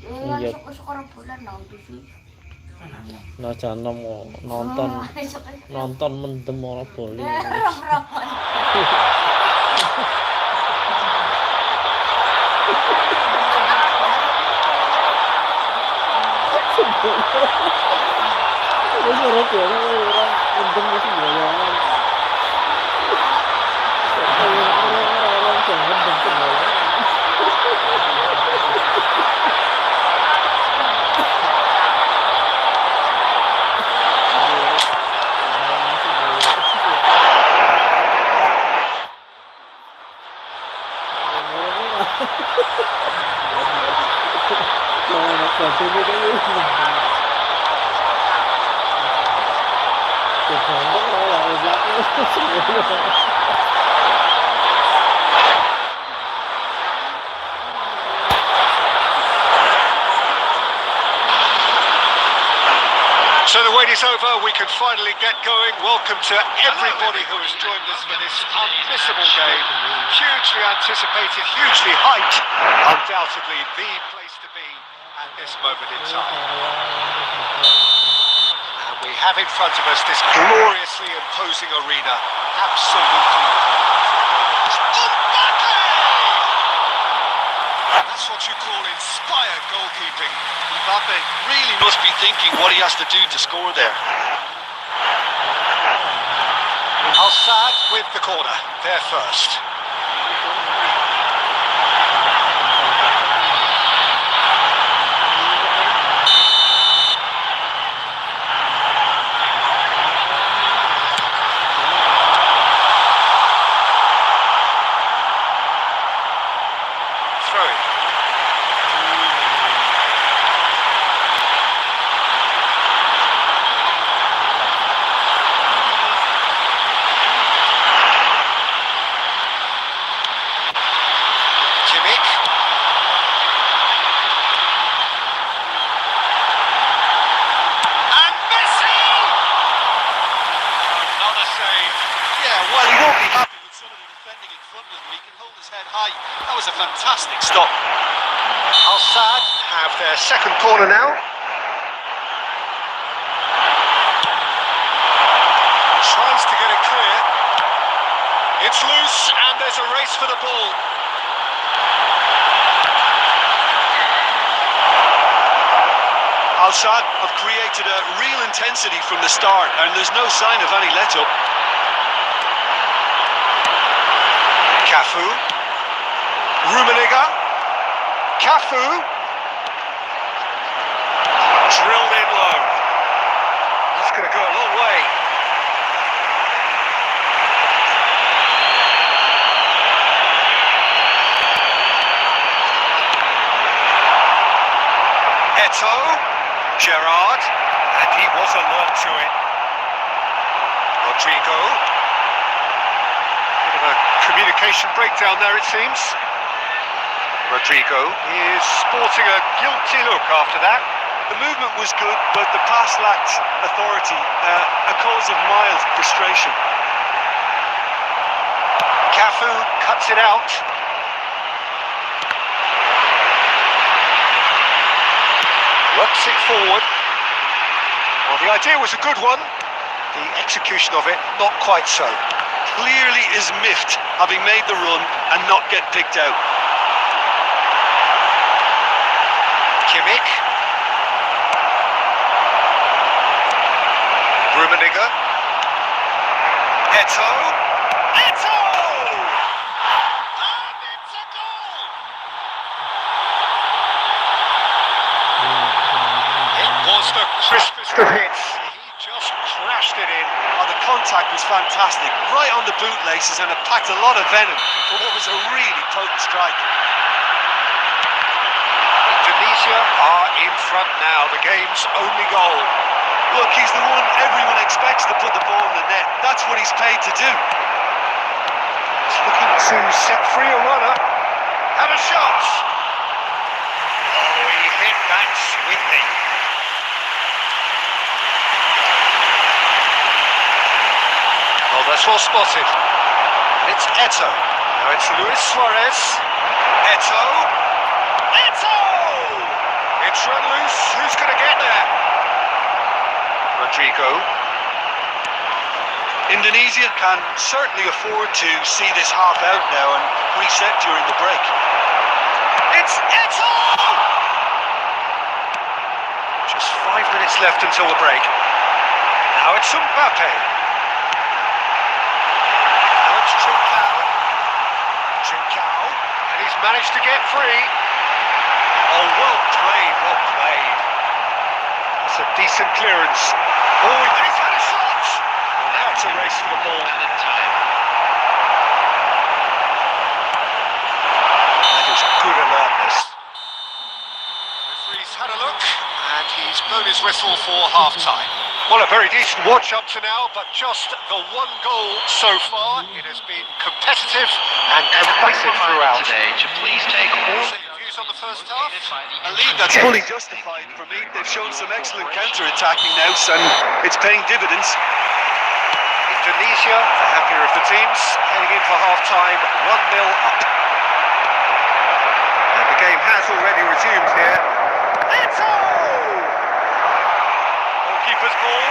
Speaker 2: Iya, suka-suka bulan nang TV.
Speaker 1: Nah jangan mau nonton mendem ora boleh. Wis ora dhewe orang mendem wis sembayangan. Orang jangan mendem sembayangan.
Speaker 5: So the waiting It is over, we can finally get going. Welcome to everybody who has joined us for this unmissable game. Hugely anticipated, hugely hyped. Undoubtedly the place to be at this moment in time. And we have in front of us this gloriously imposing arena. Absolutely. That's what you call inspired goalkeeping.
Speaker 6: Mbappe really must be thinking what he has to do to score there.
Speaker 5: Al-Sad with the corner, there first. Throwing.
Speaker 6: Well, he won't be happy with somebody defending in front of him. He can hold his head high. That was a fantastic stop.
Speaker 5: Al-Sad have their second corner now. Tries to get it clear. It's loose and there's a race for the ball.
Speaker 6: Al-Sad have created a real intensity from the start, and there's no sign of any let-up.
Speaker 5: Cafu, Rummenigge, Cafu, drilled in low. That's going to go a long way. Eto'o, Gerrard, and he was alert to it. Rodrigo. Bit of a communication breakdown there, it seems. Rodrigo is sporting a guilty look after that.
Speaker 6: The movement was good, but the pass lacked authority, a cause of mild frustration.
Speaker 5: Cafu cuts it out. Works it forward. Well, the idea was a good one. The execution of it, not quite so.
Speaker 6: Clearly is miffed, having made the run and not get picked out.
Speaker 5: Kimmich. Rummenigge. Eto'o. Eto'o! And it's a goal! It was the crispest of hits. He just crashed it in.
Speaker 6: Oh, the contact was fantastic, right on the bootlaces, and it packed a lot of venom for what was a really potent strike.
Speaker 5: Indonesia are in front now, the game's only goal.
Speaker 6: Look, he's the one everyone expects to put the ball in the net. That's what he's paid to do.
Speaker 5: He's looking to set free a runner. And a shot! Oh, he hit that sweetly. Oh, that's well spotted. It's Eto'o. Now it's Luis Suarez. Eto'o. Eto'o! It's run loose. Who's going to get there? Rodrigo.
Speaker 6: Indonesia can certainly afford to see this half out now and reset during the break.
Speaker 5: It's Eto'o! Just 5 minutes left until the break. Now it's Mbappe. Now it's Trincao. Trincao. And he's managed to get free. Oh, well played, well played. That's a decent clearance. Oh, he's had a shot! Well, now it's a race for the ball. That is good alertness. Referee's had a look, and he's blown his whistle for half-time. Well, a very decent watch up to now, but just the one goal so far. It has been competitive and impressive throughout.
Speaker 7: Today to please take all
Speaker 5: Views on the first half.
Speaker 6: A lead that's fully justified for me. They've shown some excellent counter-attacking now, and it's paying dividends.
Speaker 5: Indonesia, the happier of the teams, heading in for half-time, 1-0 up. And the game has already resumed here. Eto! Goalkeeper's ball.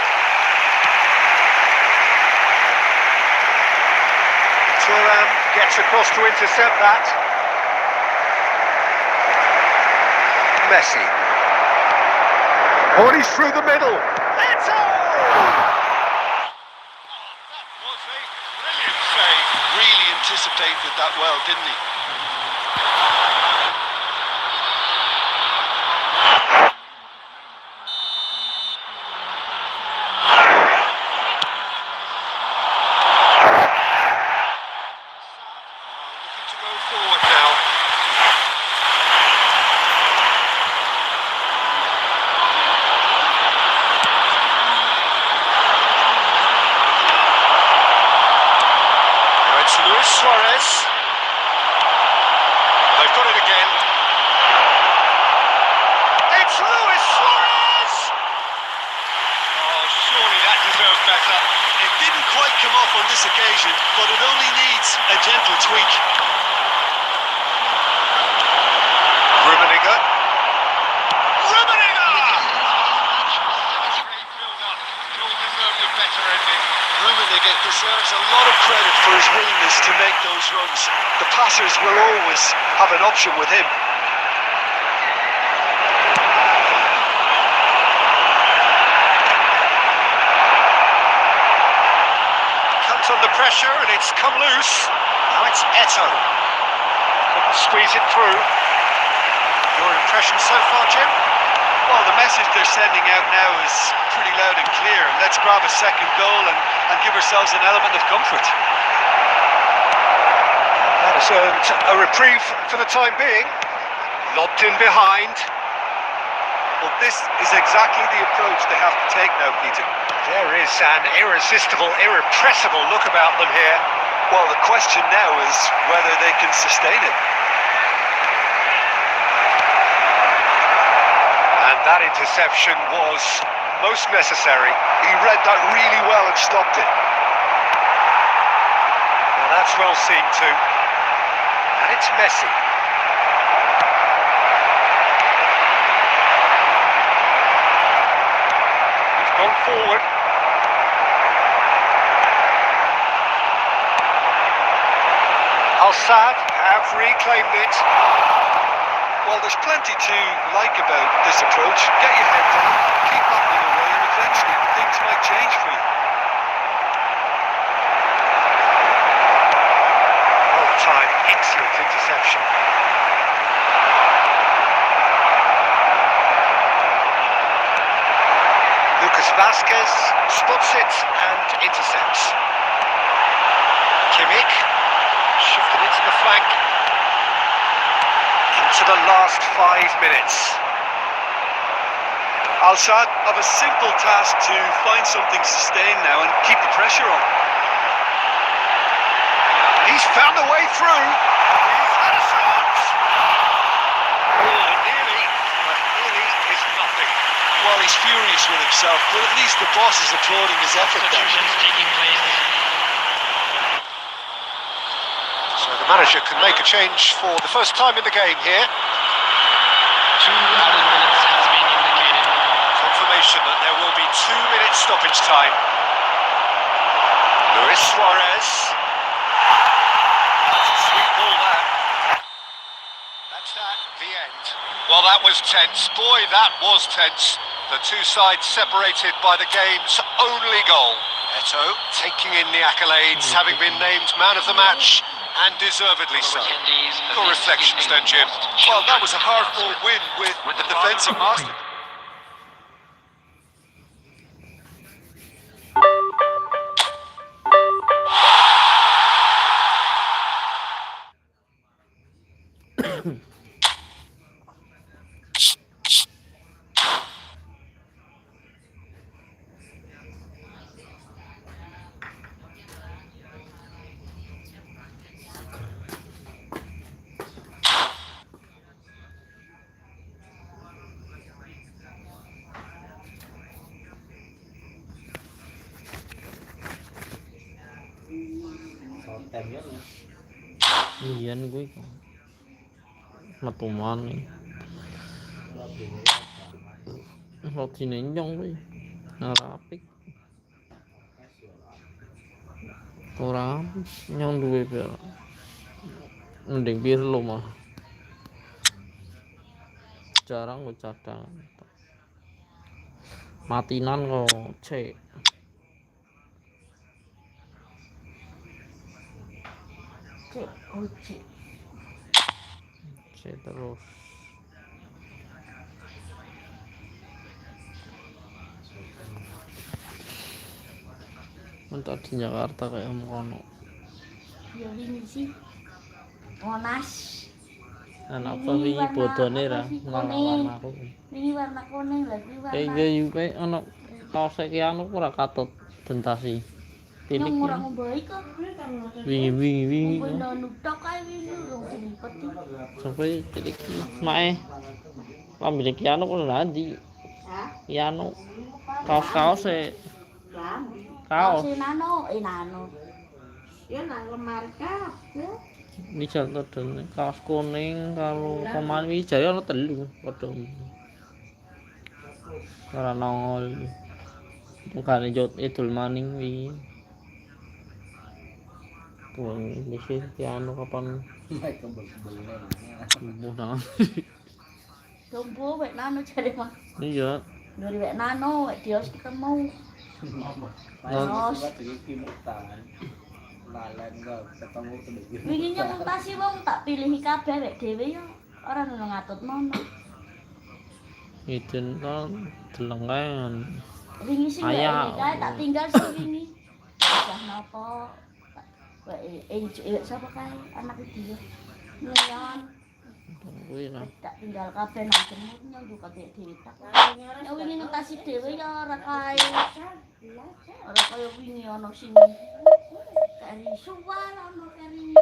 Speaker 5: Thuram gets across to intercept that. Messi. Oh, and he's through the middle. Eto! That was a brilliant save.
Speaker 6: Really anticipated that well, didn't he?
Speaker 5: Looking to go forward now. Now it's Luis Suarez. They've got it again. It's Luis Suarez! Oh, surely that deserved better.
Speaker 6: It didn't quite come off on this occasion, but it only needs a gentle tweak.
Speaker 5: Rummenigge. Rummenigge! Great build-up. It all deserved a better ending.
Speaker 6: Rummenigge deserves a lot of credit for his willingness to make those runs. The passers will always have an option with him.
Speaker 5: Comes under pressure and it's come loose. Now it's Eto. Couldn't squeeze it through. Your impression so far, Jim?
Speaker 6: Well, the message they're sending out now is pretty loud and clear. Let's grab a second goal and give ourselves an element of comfort.
Speaker 5: That has earned a reprieve for the time being. Lobbed in behind.
Speaker 6: Well, this is exactly the approach they have to take now, Peter.
Speaker 5: There is an irresistible, irrepressible look about them here.
Speaker 6: Well, the question now is whether they can sustain it.
Speaker 5: And that interception was most necessary.
Speaker 6: He read that really well and stopped it.
Speaker 5: Now that's well seen too. And it's Messi. He's gone forward. Al-Sad have reclaimed it.
Speaker 6: Well, there's plenty to like about this approach. Get your head down, keep knocking away, and eventually things might change for you.
Speaker 5: Well timed, excellent interception. Lucas Vasquez spots it and intercepts. Kimmich shifted it to the flank. Into the last 5 minutes.
Speaker 6: Al-Sad have a simple task to find something sustained now and keep the pressure on.
Speaker 5: He's found a way through. He's had a shot. Oh, nearly, but nearly is nothing.
Speaker 6: Well, he's furious with himself, but at least the boss is applauding his effort there.
Speaker 5: So the manager can make a change for the first time in the game here.
Speaker 7: 2 added minutes has been indicated.
Speaker 5: Confirmation that there will be 2 minutes stoppage time. Luis Suarez. That's a sweet ball there. That's that, the end. Well, that was tense. Boy, that was tense. The two sides separated by the game's only goal. Eto taking in the accolades, having been named man of the match, and deservedly so. Your reflections then, Jim?
Speaker 6: Well, that was a hard-fought win with the defensive master.
Speaker 4: temnya nih.
Speaker 1: Iya nih gue metu maneh. Roti nenyong gue. Ora apik. Ora nyong duwe bel. Mending pirlo mah. Jarang gue cadangan. Matinan kok cek.
Speaker 2: Cek, cek.
Speaker 1: Cek terus. Untuk di Jakarta kayak Mono.
Speaker 2: Ya ini sih. Monas.
Speaker 1: Anak apa wingi bodone ra nglawan aku.
Speaker 2: Ini warna kuning lagi warna.
Speaker 1: Kayak anak kaos iki anu ora katut dentasi. Tilik.
Speaker 2: Yang orang baik kok.
Speaker 1: Wingi.
Speaker 2: Bener nutok kae wingi urung dilipet.
Speaker 1: Sampai tilik mae. Lambe iki anu kok nanti.
Speaker 2: Hah?
Speaker 1: Anu kaos-kaos e. Kaos.
Speaker 2: Nano.
Speaker 3: Ya nang lemari kabeh.
Speaker 1: Ini contoh dan kaos kuning kalau pemain ini jari ada telu padha. Ora nongol. Bukan jod Idul maning wi. Tuang ini sih anu kapan mudah.
Speaker 2: Jombo wek nano jare Mas.
Speaker 1: Iya.
Speaker 2: Dari wek nano wek dios ketemu. Terus
Speaker 4: Lalen kok ketemu sedikit.
Speaker 2: wingi nyemutasi wong tak pilih kabeh wek dhewe yo ora ono ngatut mono.
Speaker 1: Itu kan delengan.
Speaker 2: Wingi sing
Speaker 1: Ayah.
Speaker 2: kae tak tinggal sih wingi. Udah napa wek sapa kae anak iki yo. Nyon
Speaker 1: Kuwi lah.
Speaker 2: tak tinggal kabeh nang jemutnya juga dek dhewe tak. Ya wingi ngentasi dhewe yo ora kae. Ora kaya wingi ono sing kari suwar ono kari.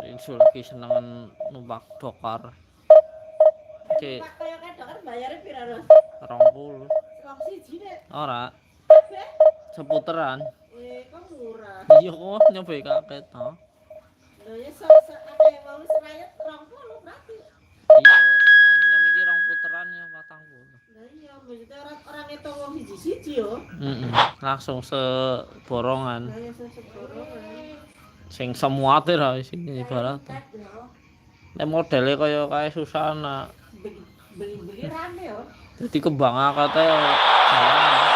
Speaker 1: Insul lagi senengan numpak dokar. Oke.
Speaker 3: Kaya dokter bayare pira, Ros?
Speaker 1: 20.
Speaker 3: Wong siji nek.
Speaker 1: Ora. Seputeran.
Speaker 3: Kok murah.
Speaker 1: Iya kok nyoba kaget to.
Speaker 3: Lho ya akeh wong serayet 20 berarti.
Speaker 1: Iya, nyam iki 2 puteran ya 40.
Speaker 3: Lah iya, maksudnya orang ngitung wong siji-siji yo.
Speaker 1: Langsung seborongan.
Speaker 3: Lah ya seborongan.
Speaker 1: Sing semuate ra isine ibarat. Nek modele kaya kae Susana.
Speaker 3: Beli-belirane yo.
Speaker 1: Dadi kembang akate jalan.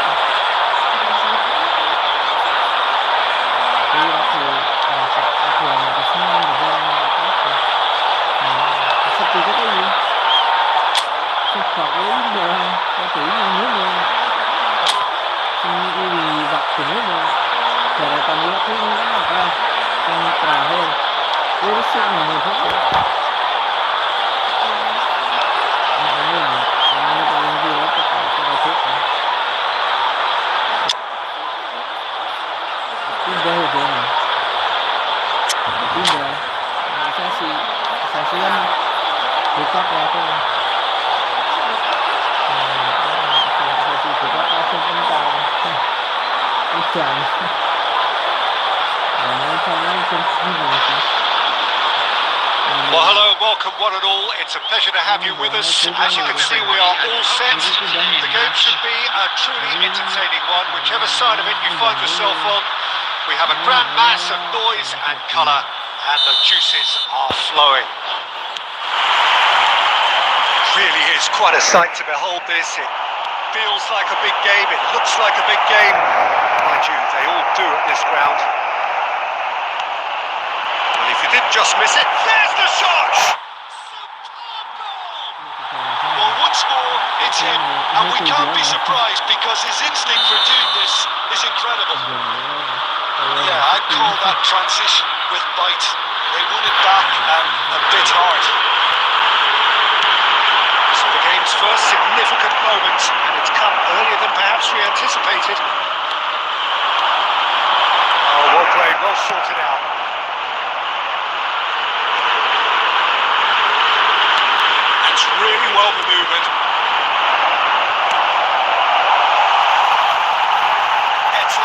Speaker 1: Sesi kan buka ya tuh. Sesi buka langsung pentang. Hujan.
Speaker 5: Well, hello, welcome one and all. It's a pleasure to have you with us. As you can see, we are all set. The game should be a truly entertaining one, whichever side of it you find yourself on. We have a grand mass of noise and colour, and the juices are flowing. Really is quite a sight to behold this. It feels like a big game, it looks like a big game. Mind you, they all do at this ground. Well, if you did just miss it, there's the shot! Superb goal! Well, once more, it's him, and we can't be surprised because his instinct for doing this is incredible. Yeah, I'd call that transition with bite. They won it back and a bit hard. So the game's first significant moment, and it's come earlier than perhaps we anticipated. Oh, well played, well sorted out. It's really well manoeuvred. Eto.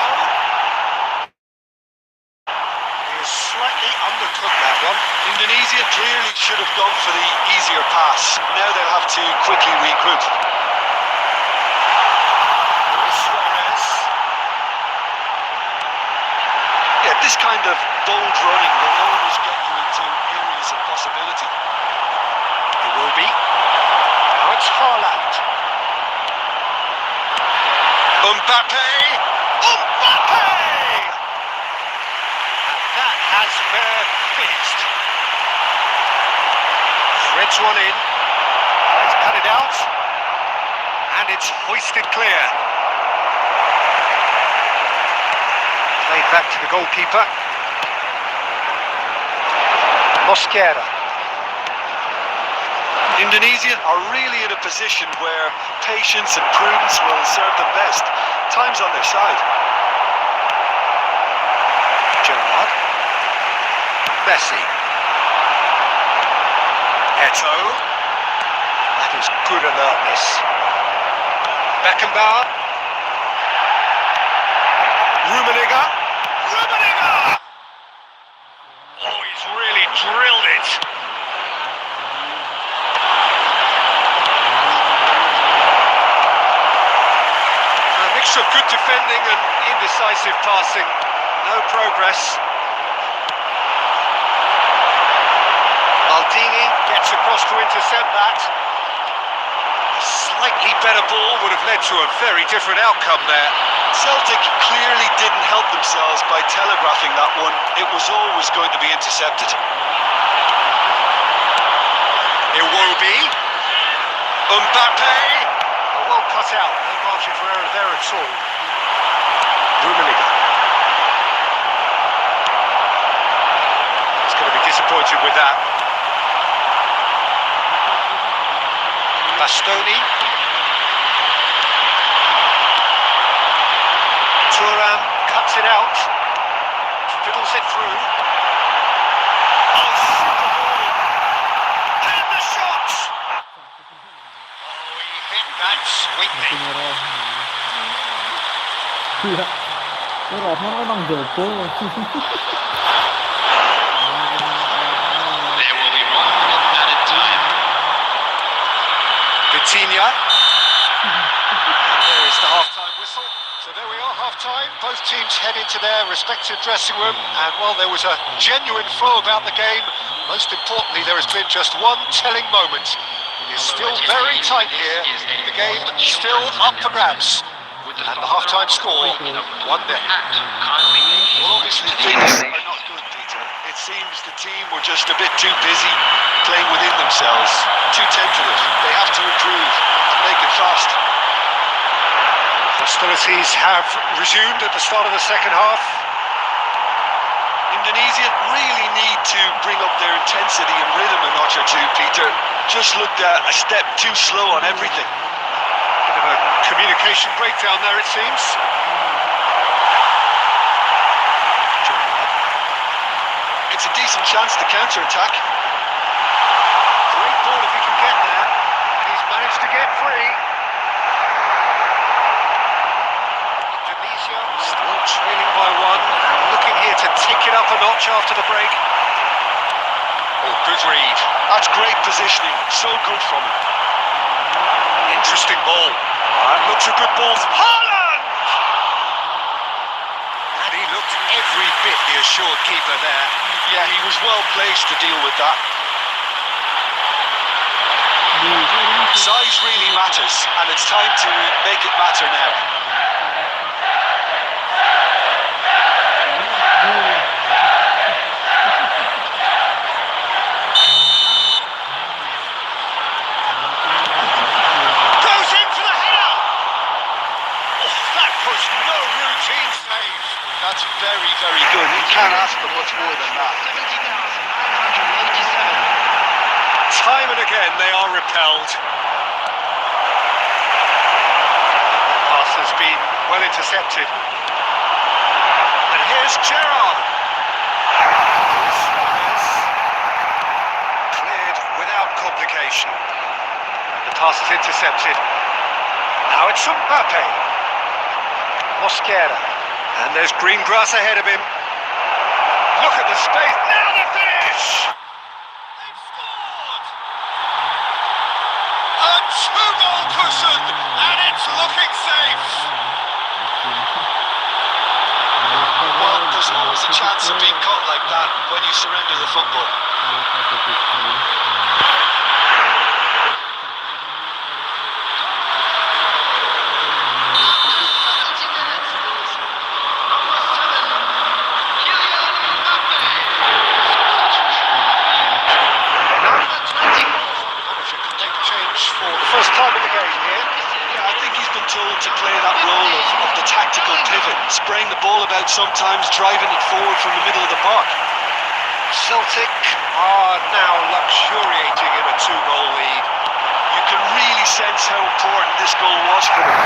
Speaker 6: good. Suarez. Yeah, this kind of bold running will always get you into areas of possibility.
Speaker 5: It will be. Now it's Haaland. Mbappe! Mbappe! And that has finished. Threads one in. He's cut it out. And it's hoisted clear. Played back to the goalkeeper. Mosquera.
Speaker 6: Indonesia are really in a position where patience and prudence will serve them best. Time's on their side.
Speaker 5: Gerrard. Messi. Eto. That is good alertness. Beckenbauer. Rummenigge. Rummenigge! Oh, he's really drilled it. A mixture of good defending and indecisive passing. No progress. Maldini gets across to intercept that. A slightly better ball would have led to a very different outcome there.
Speaker 6: Celtic clearly didn't help themselves by telegraphing that one. It was always going to be intercepted.
Speaker 5: Iwobi. Mbappe. Well cut out. No margin for error there at all. Rummenigge. He's going to be disappointed with that. Bastoni. Thuram cuts it out. Fiddles it through. Oh, super ball. And the shot! Oh, he hit that sweetly.
Speaker 1: Iya. Rohman orang jopo.
Speaker 7: There will be 1 minute added time.
Speaker 5: Vitinha. There is the half-time whistle. So there we are, half-time. Both teams head into their respective dressing room, and while there was a genuine flow about the game, most importantly, there has been just one telling moment. It is still very tight here. The game still up for grabs. And the half-time score, 1-0.
Speaker 6: Well, obviously things are not good, Peter. It seems the team were just a bit too busy playing within themselves, too tentative. They have to improve and make it fast.
Speaker 5: Hostilities have resumed at the start of the second half.
Speaker 6: Indonesia really need to bring up their intensity and rhythm a notch or two, Peter. Just looked a step too slow on everything.
Speaker 5: Bit of a communication breakdown there, it seems.
Speaker 6: It's a decent chance to counter-attack.
Speaker 5: Great ball if he can get there. He's managed to get free. Indonesia still trailing by 1 and looking here to take it up a notch after the break. Oh, good read.
Speaker 6: That's great positioning. So good from him.
Speaker 5: Interesting ball. That looks a good ball. Haaland! And he looked every bit the assured keeper there.
Speaker 6: Yeah, he was well placed to deal with that. Size really matters, and it's time to make it matter now.
Speaker 5: Goes in for the header! Oh, that was no routine save.
Speaker 6: That's very, very good. You can't ask for much more than that.
Speaker 7: 70,987.
Speaker 5: Time and again they are repelled. The pass has been well intercepted. And here's Gerrard. Suarez. Cleared without complication. And the pass is intercepted. Now it's Mbappe. Mosquera. And there's green grass ahead of him. Look at the space. Now the finish! They've scored! A 2-goal goal cushion, and it's looking safe.
Speaker 6: Well, there's always a chance of being caught like that when you surrender the football.
Speaker 5: First time in the game here.
Speaker 6: Yeah, I think he's been told to play that role of the tactical pivot, spraying the ball about sometimes, driving it forward from the middle of the park.
Speaker 5: Celtic are now luxuriating in a 2-goal lead.
Speaker 6: You can really sense how important this goal was for them.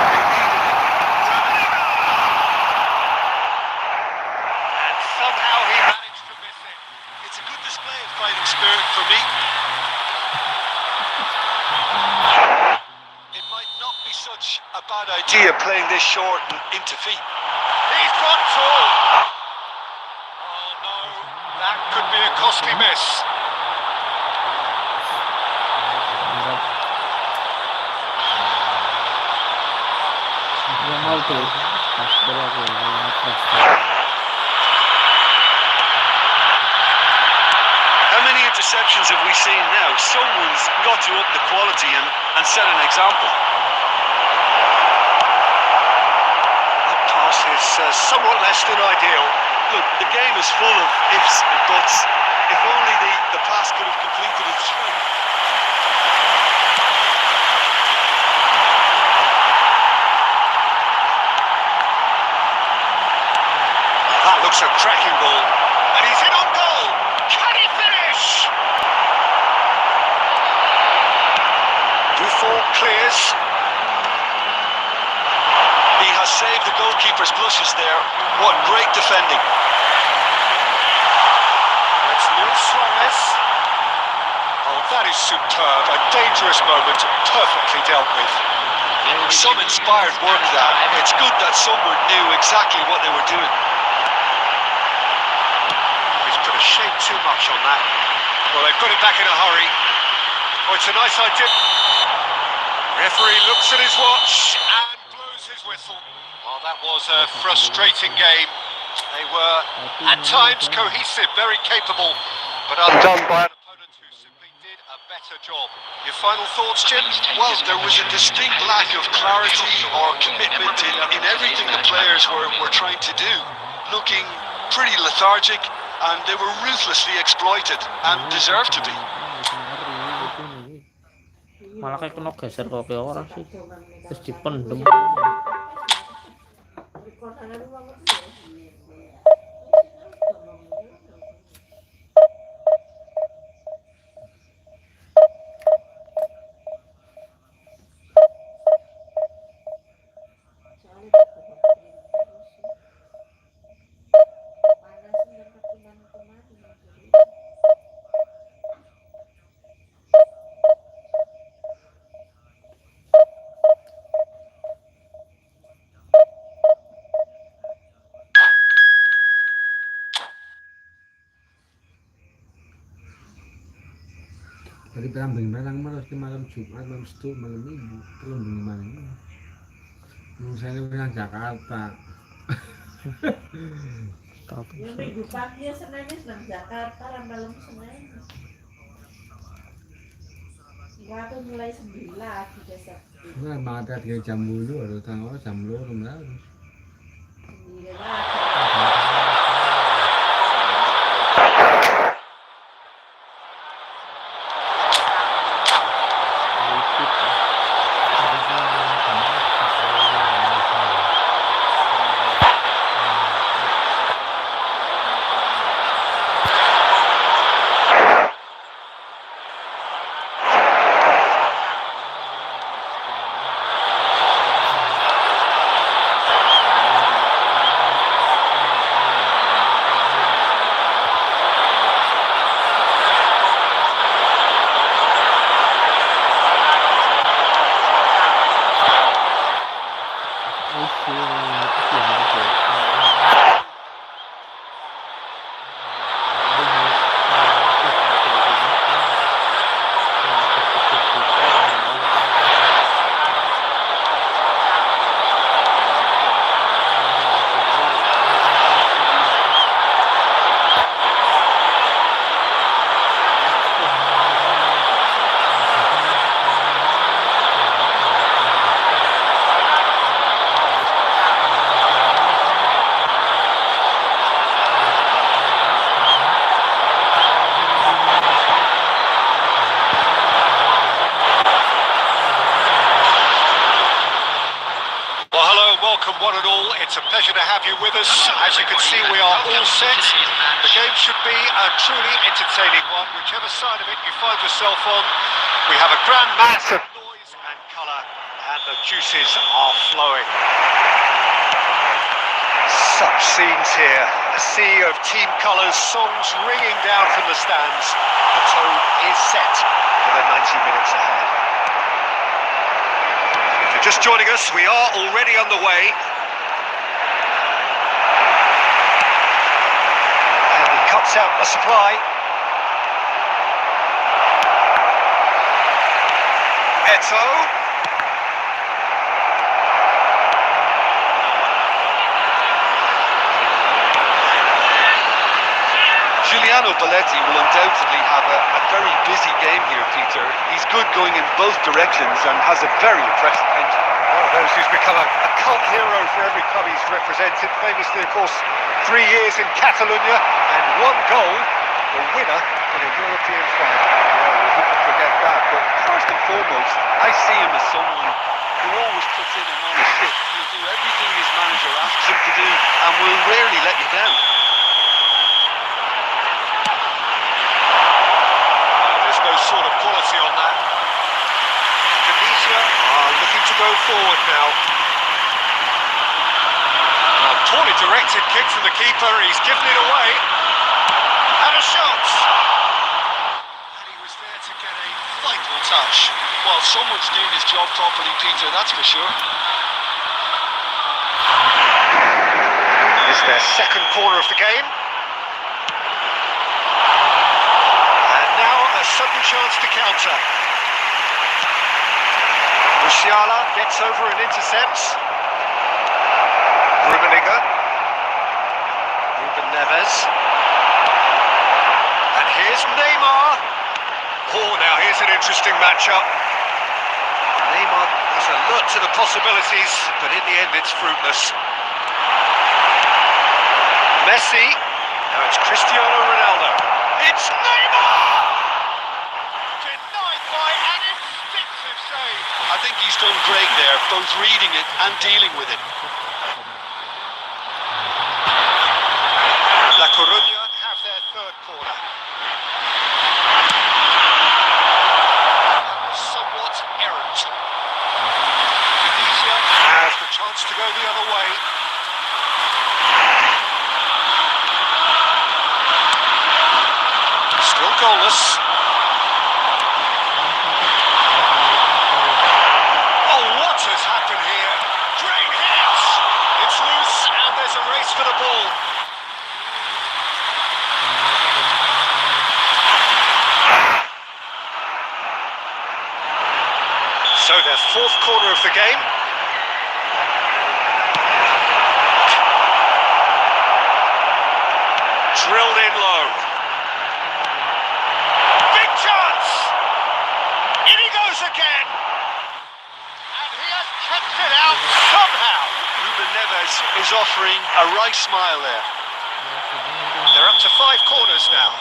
Speaker 5: And somehow he managed to miss it.
Speaker 6: It's a good display of fighting spirit for me. It might not be such a bad idea playing this short and into feet.
Speaker 5: He's got tall. Oh no, that could be a costly miss.
Speaker 6: How many interceptions have we seen now? Someone's got to up the quality and set an example.
Speaker 5: That pass is somewhat less than ideal.
Speaker 6: Look, the game is full of ifs and buts. If only the pass could have completed its run.
Speaker 5: That looks a cracking ball. And he's in on goal. Can he finish? Buffon clears.
Speaker 6: He has saved the goalkeeper's blushes there. What great defending.
Speaker 5: It's Luis Suarez. Oh, that is superb. A dangerous moment, perfectly dealt with.
Speaker 6: Some inspired work that. It's good that someone knew exactly what they were doing.
Speaker 5: He's put a shade too much on that. Well, they've got it back in a hurry. Oh, it's a nice idea. Referee looks at his watch and blows his whistle. Well, that was a frustrating game. They were, at times, cohesive, very capable, but undone by an opponent who simply did a better job. Your final thoughts, Jim?
Speaker 6: Well, there was a distinct lack of clarity or commitment in everything the players were trying to do. Looking pretty lethargic, and they were ruthlessly exploited, and deserved to be.
Speaker 1: Malah kayak kena geser kopi orang sih, terus dipendem.
Speaker 4: Dari perambing-perang malah malam Jumat, malam Sabtu, malam Minggu, perambing malam. Saya bilang Jakarta.
Speaker 3: Minggu pagi Senin nang Jakarta, malam Senin. Waktu mulai 9 di desa.
Speaker 4: Nah, mata 3 jam dulu, ada tanggal jam 2 lalu.
Speaker 5: have you with us. As you can see, we are all set. The game should be a truly entertaining one, whichever side of it you find yourself on. We have a grand mass of noise and colour, and the juices are flowing. Such scenes here, a sea of team colours, songs ringing down from the stands. The tone is set for the 90 minutes ahead. If you're just joining us, we are already underway. And he cuts out the supply. Eto.
Speaker 6: Giuliano Belletti will undoubtedly have a very busy game here, Peter. He's good going in both directions and has a very impressive engine.
Speaker 5: One of those who's become a cult hero for every club he's represented. Famously, of course, 3 years in Catalonia and 1 goal, the winner in a European final.
Speaker 6: Yeah, well, who can forget that? But first and foremost, I see him as someone who always puts in an honest shift. He'll do everything his manager asks him to do and will rarely let you down.
Speaker 5: There's no sort of quality on that. Tunisia are looking to go forward now. A poorly directed kick from the keeper, he's given it away. And a shot! And he was there to get a vital touch.
Speaker 6: Well, someone's doing his job properly, Peter, that's for sure.
Speaker 5: It's their second corner of the game. And now a sudden chance to counter. Musiala gets over and intercepts. Ruben Neves. And here's Neymar. Oh, now here's an interesting matchup. Neymar is alert to the possibilities, but in the end it's fruitless. Messi. Now it's Cristiano Ronaldo. It's Neymar! Denied by an instinctive save.
Speaker 6: I think he's done great there, both reading it and dealing with it.
Speaker 5: La Coruña have their third corner. That was somewhat errant. Tunisia has the chance to go the other way. Still goalless. Oh, what has happened here? Great hit! It's loose and there's a race for the ball. So their fourth corner of the game. Drilled in low. Big chance! In he goes again! And he has kept it out somehow!
Speaker 6: Ruben Neves is offering a right smile there.
Speaker 5: They're up to 5 corners now.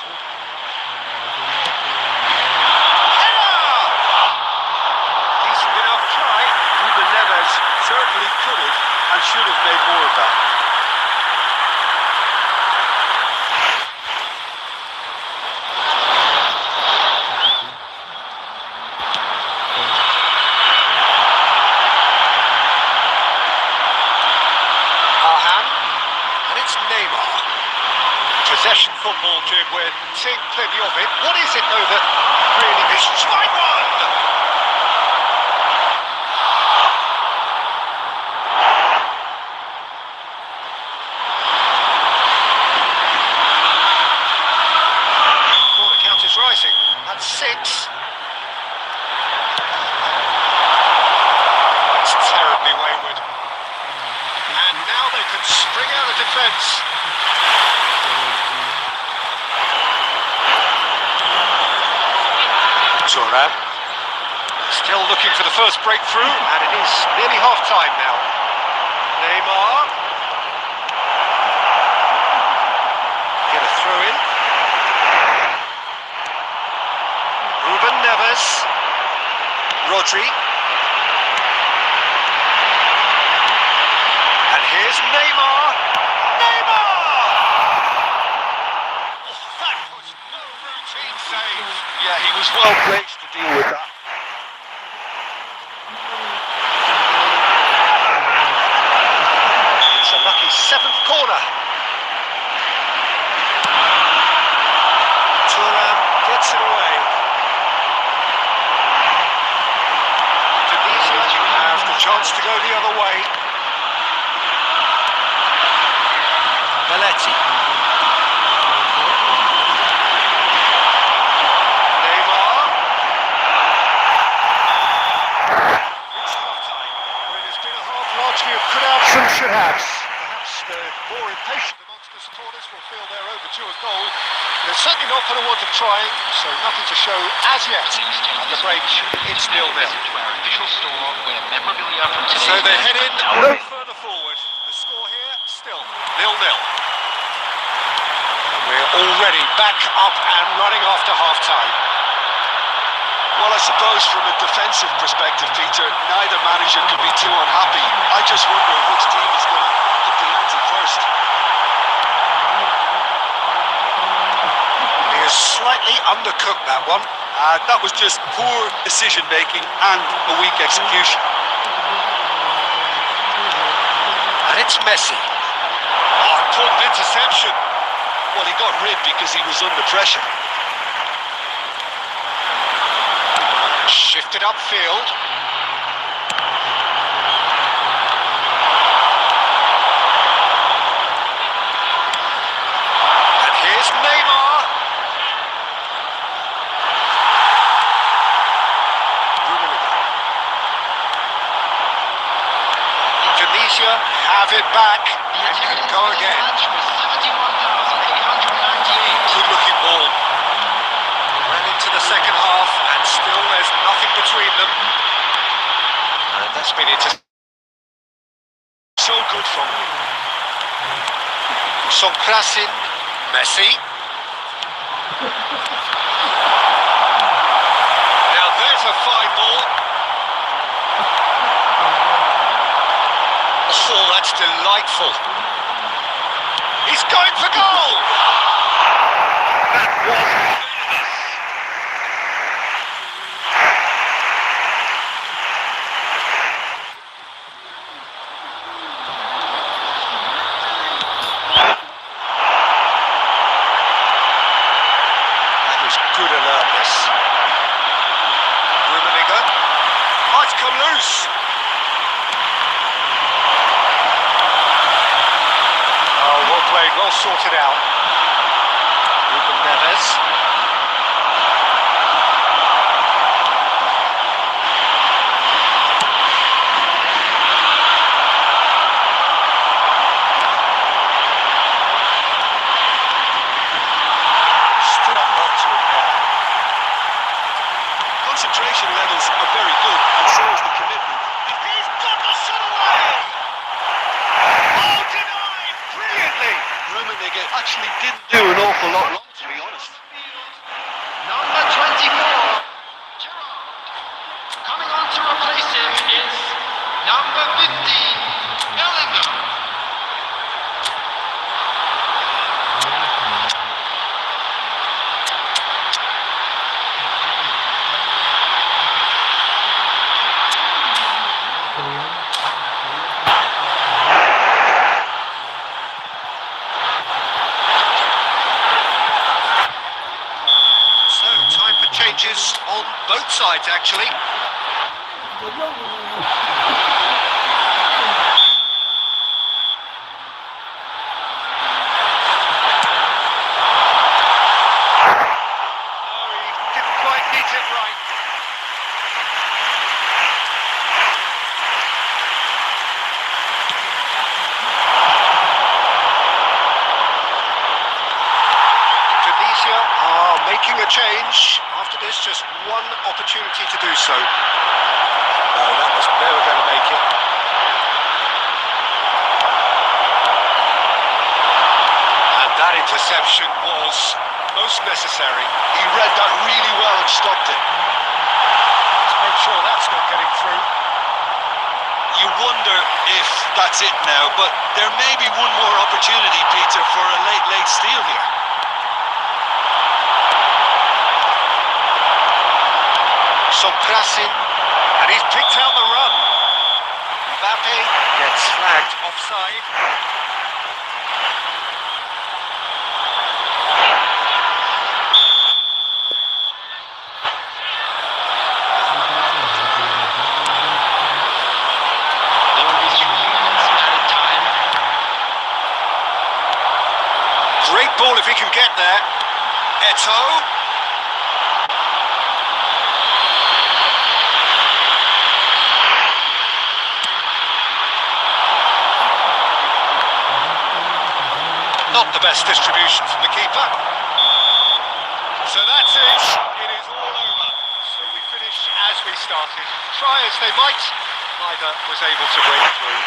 Speaker 6: Ruben Neves certainly could have and should have made more of that.
Speaker 5: And it's Neymar. Possession football, Jim, we're seeing plenty of it. What is it, though, that really is strike one? Corner count is rising. That's 6. It's terribly wayward. And now they can spring out of defence. Turan. Still looking for the first breakthrough, and it is nearly half-time now. Neymar. Get a throw in. Ruben Neves. Rodri. And here's Neymar.
Speaker 6: well placed to deal with that.
Speaker 5: It's a lucky 7th corner. Thuram gets it away. Tunisia have the chance to go the other way. Belletti. Neymar. It's half-time. Well, it has been a half largely of could-haves and should-haves. Perhaps the more impatient amongst the supporters will feel they're overdue a goal. They're certainly not for the want of trying, so nothing to show as yet. At the break, it's 0-0. So they head in no further forward. The score here, still 0-0. We're already back up and running after half-time.
Speaker 6: Well, I suppose from a defensive perspective, Peter, neither manager could be too unhappy. I just wonder which team is going to up the ante first.
Speaker 5: He has slightly undercooked that one.
Speaker 6: That was just poor decision-making and a weak execution.
Speaker 5: And it's Messi.
Speaker 6: Oh, important interception. Well, he got rid because he was under pressure.
Speaker 5: Shifted upfield. And here's Neymar. Tunisia have it back and can go again. Good looking ball. Ran into the second half and still there's nothing between them. And that's been so good from him. Gratiss, Messi. Now there's a fine ball. Oh, that's delightful. He's going for goal! That was fabulous. That was good alertness. Rummenigge. Oh, it's come loose. Well sorted out. Ruben Neves. Stood up well to it there.
Speaker 6: Concentration levels are very good, and so is the commitment.
Speaker 5: He's got the shot away! Oh, denied brilliantly!
Speaker 6: Rummenigge actually didn't do an awful lot wrong, to be honest.
Speaker 7: Number 24, Gerard. Coming on to replace him is number 15, Bellingham.
Speaker 5: Changes on both sides, actually. Didn't quite hit it right. Tunisia are making a change. After this, just one opportunity to do so. No, that was never going to make it. And that interception was most necessary.
Speaker 6: He read that really well and stopped it.
Speaker 5: Let's make sure that's not getting through.
Speaker 6: You wonder if that's it now, but there may be one more opportunity, Peter, for a late steal here.
Speaker 5: passing, and he's picked out the run. Mbappe gets flagged offside. Great ball if he can get there. Eto'o. Not the best distribution from the keeper. So that's it. It is all over. So we finish as we started. Try as they might, neither was able to break through.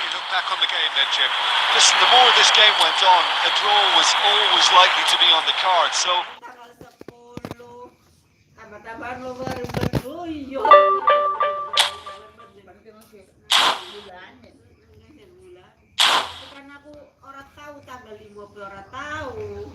Speaker 5: You look back on the game then, Jim.
Speaker 6: Listen, the more this game went on, a draw was always likely to be on the card. So
Speaker 3: Tanggal 10, tama-tama lo baru berguyur. Bulan. Kan aku orang tahu tanggal 5 orang tahu.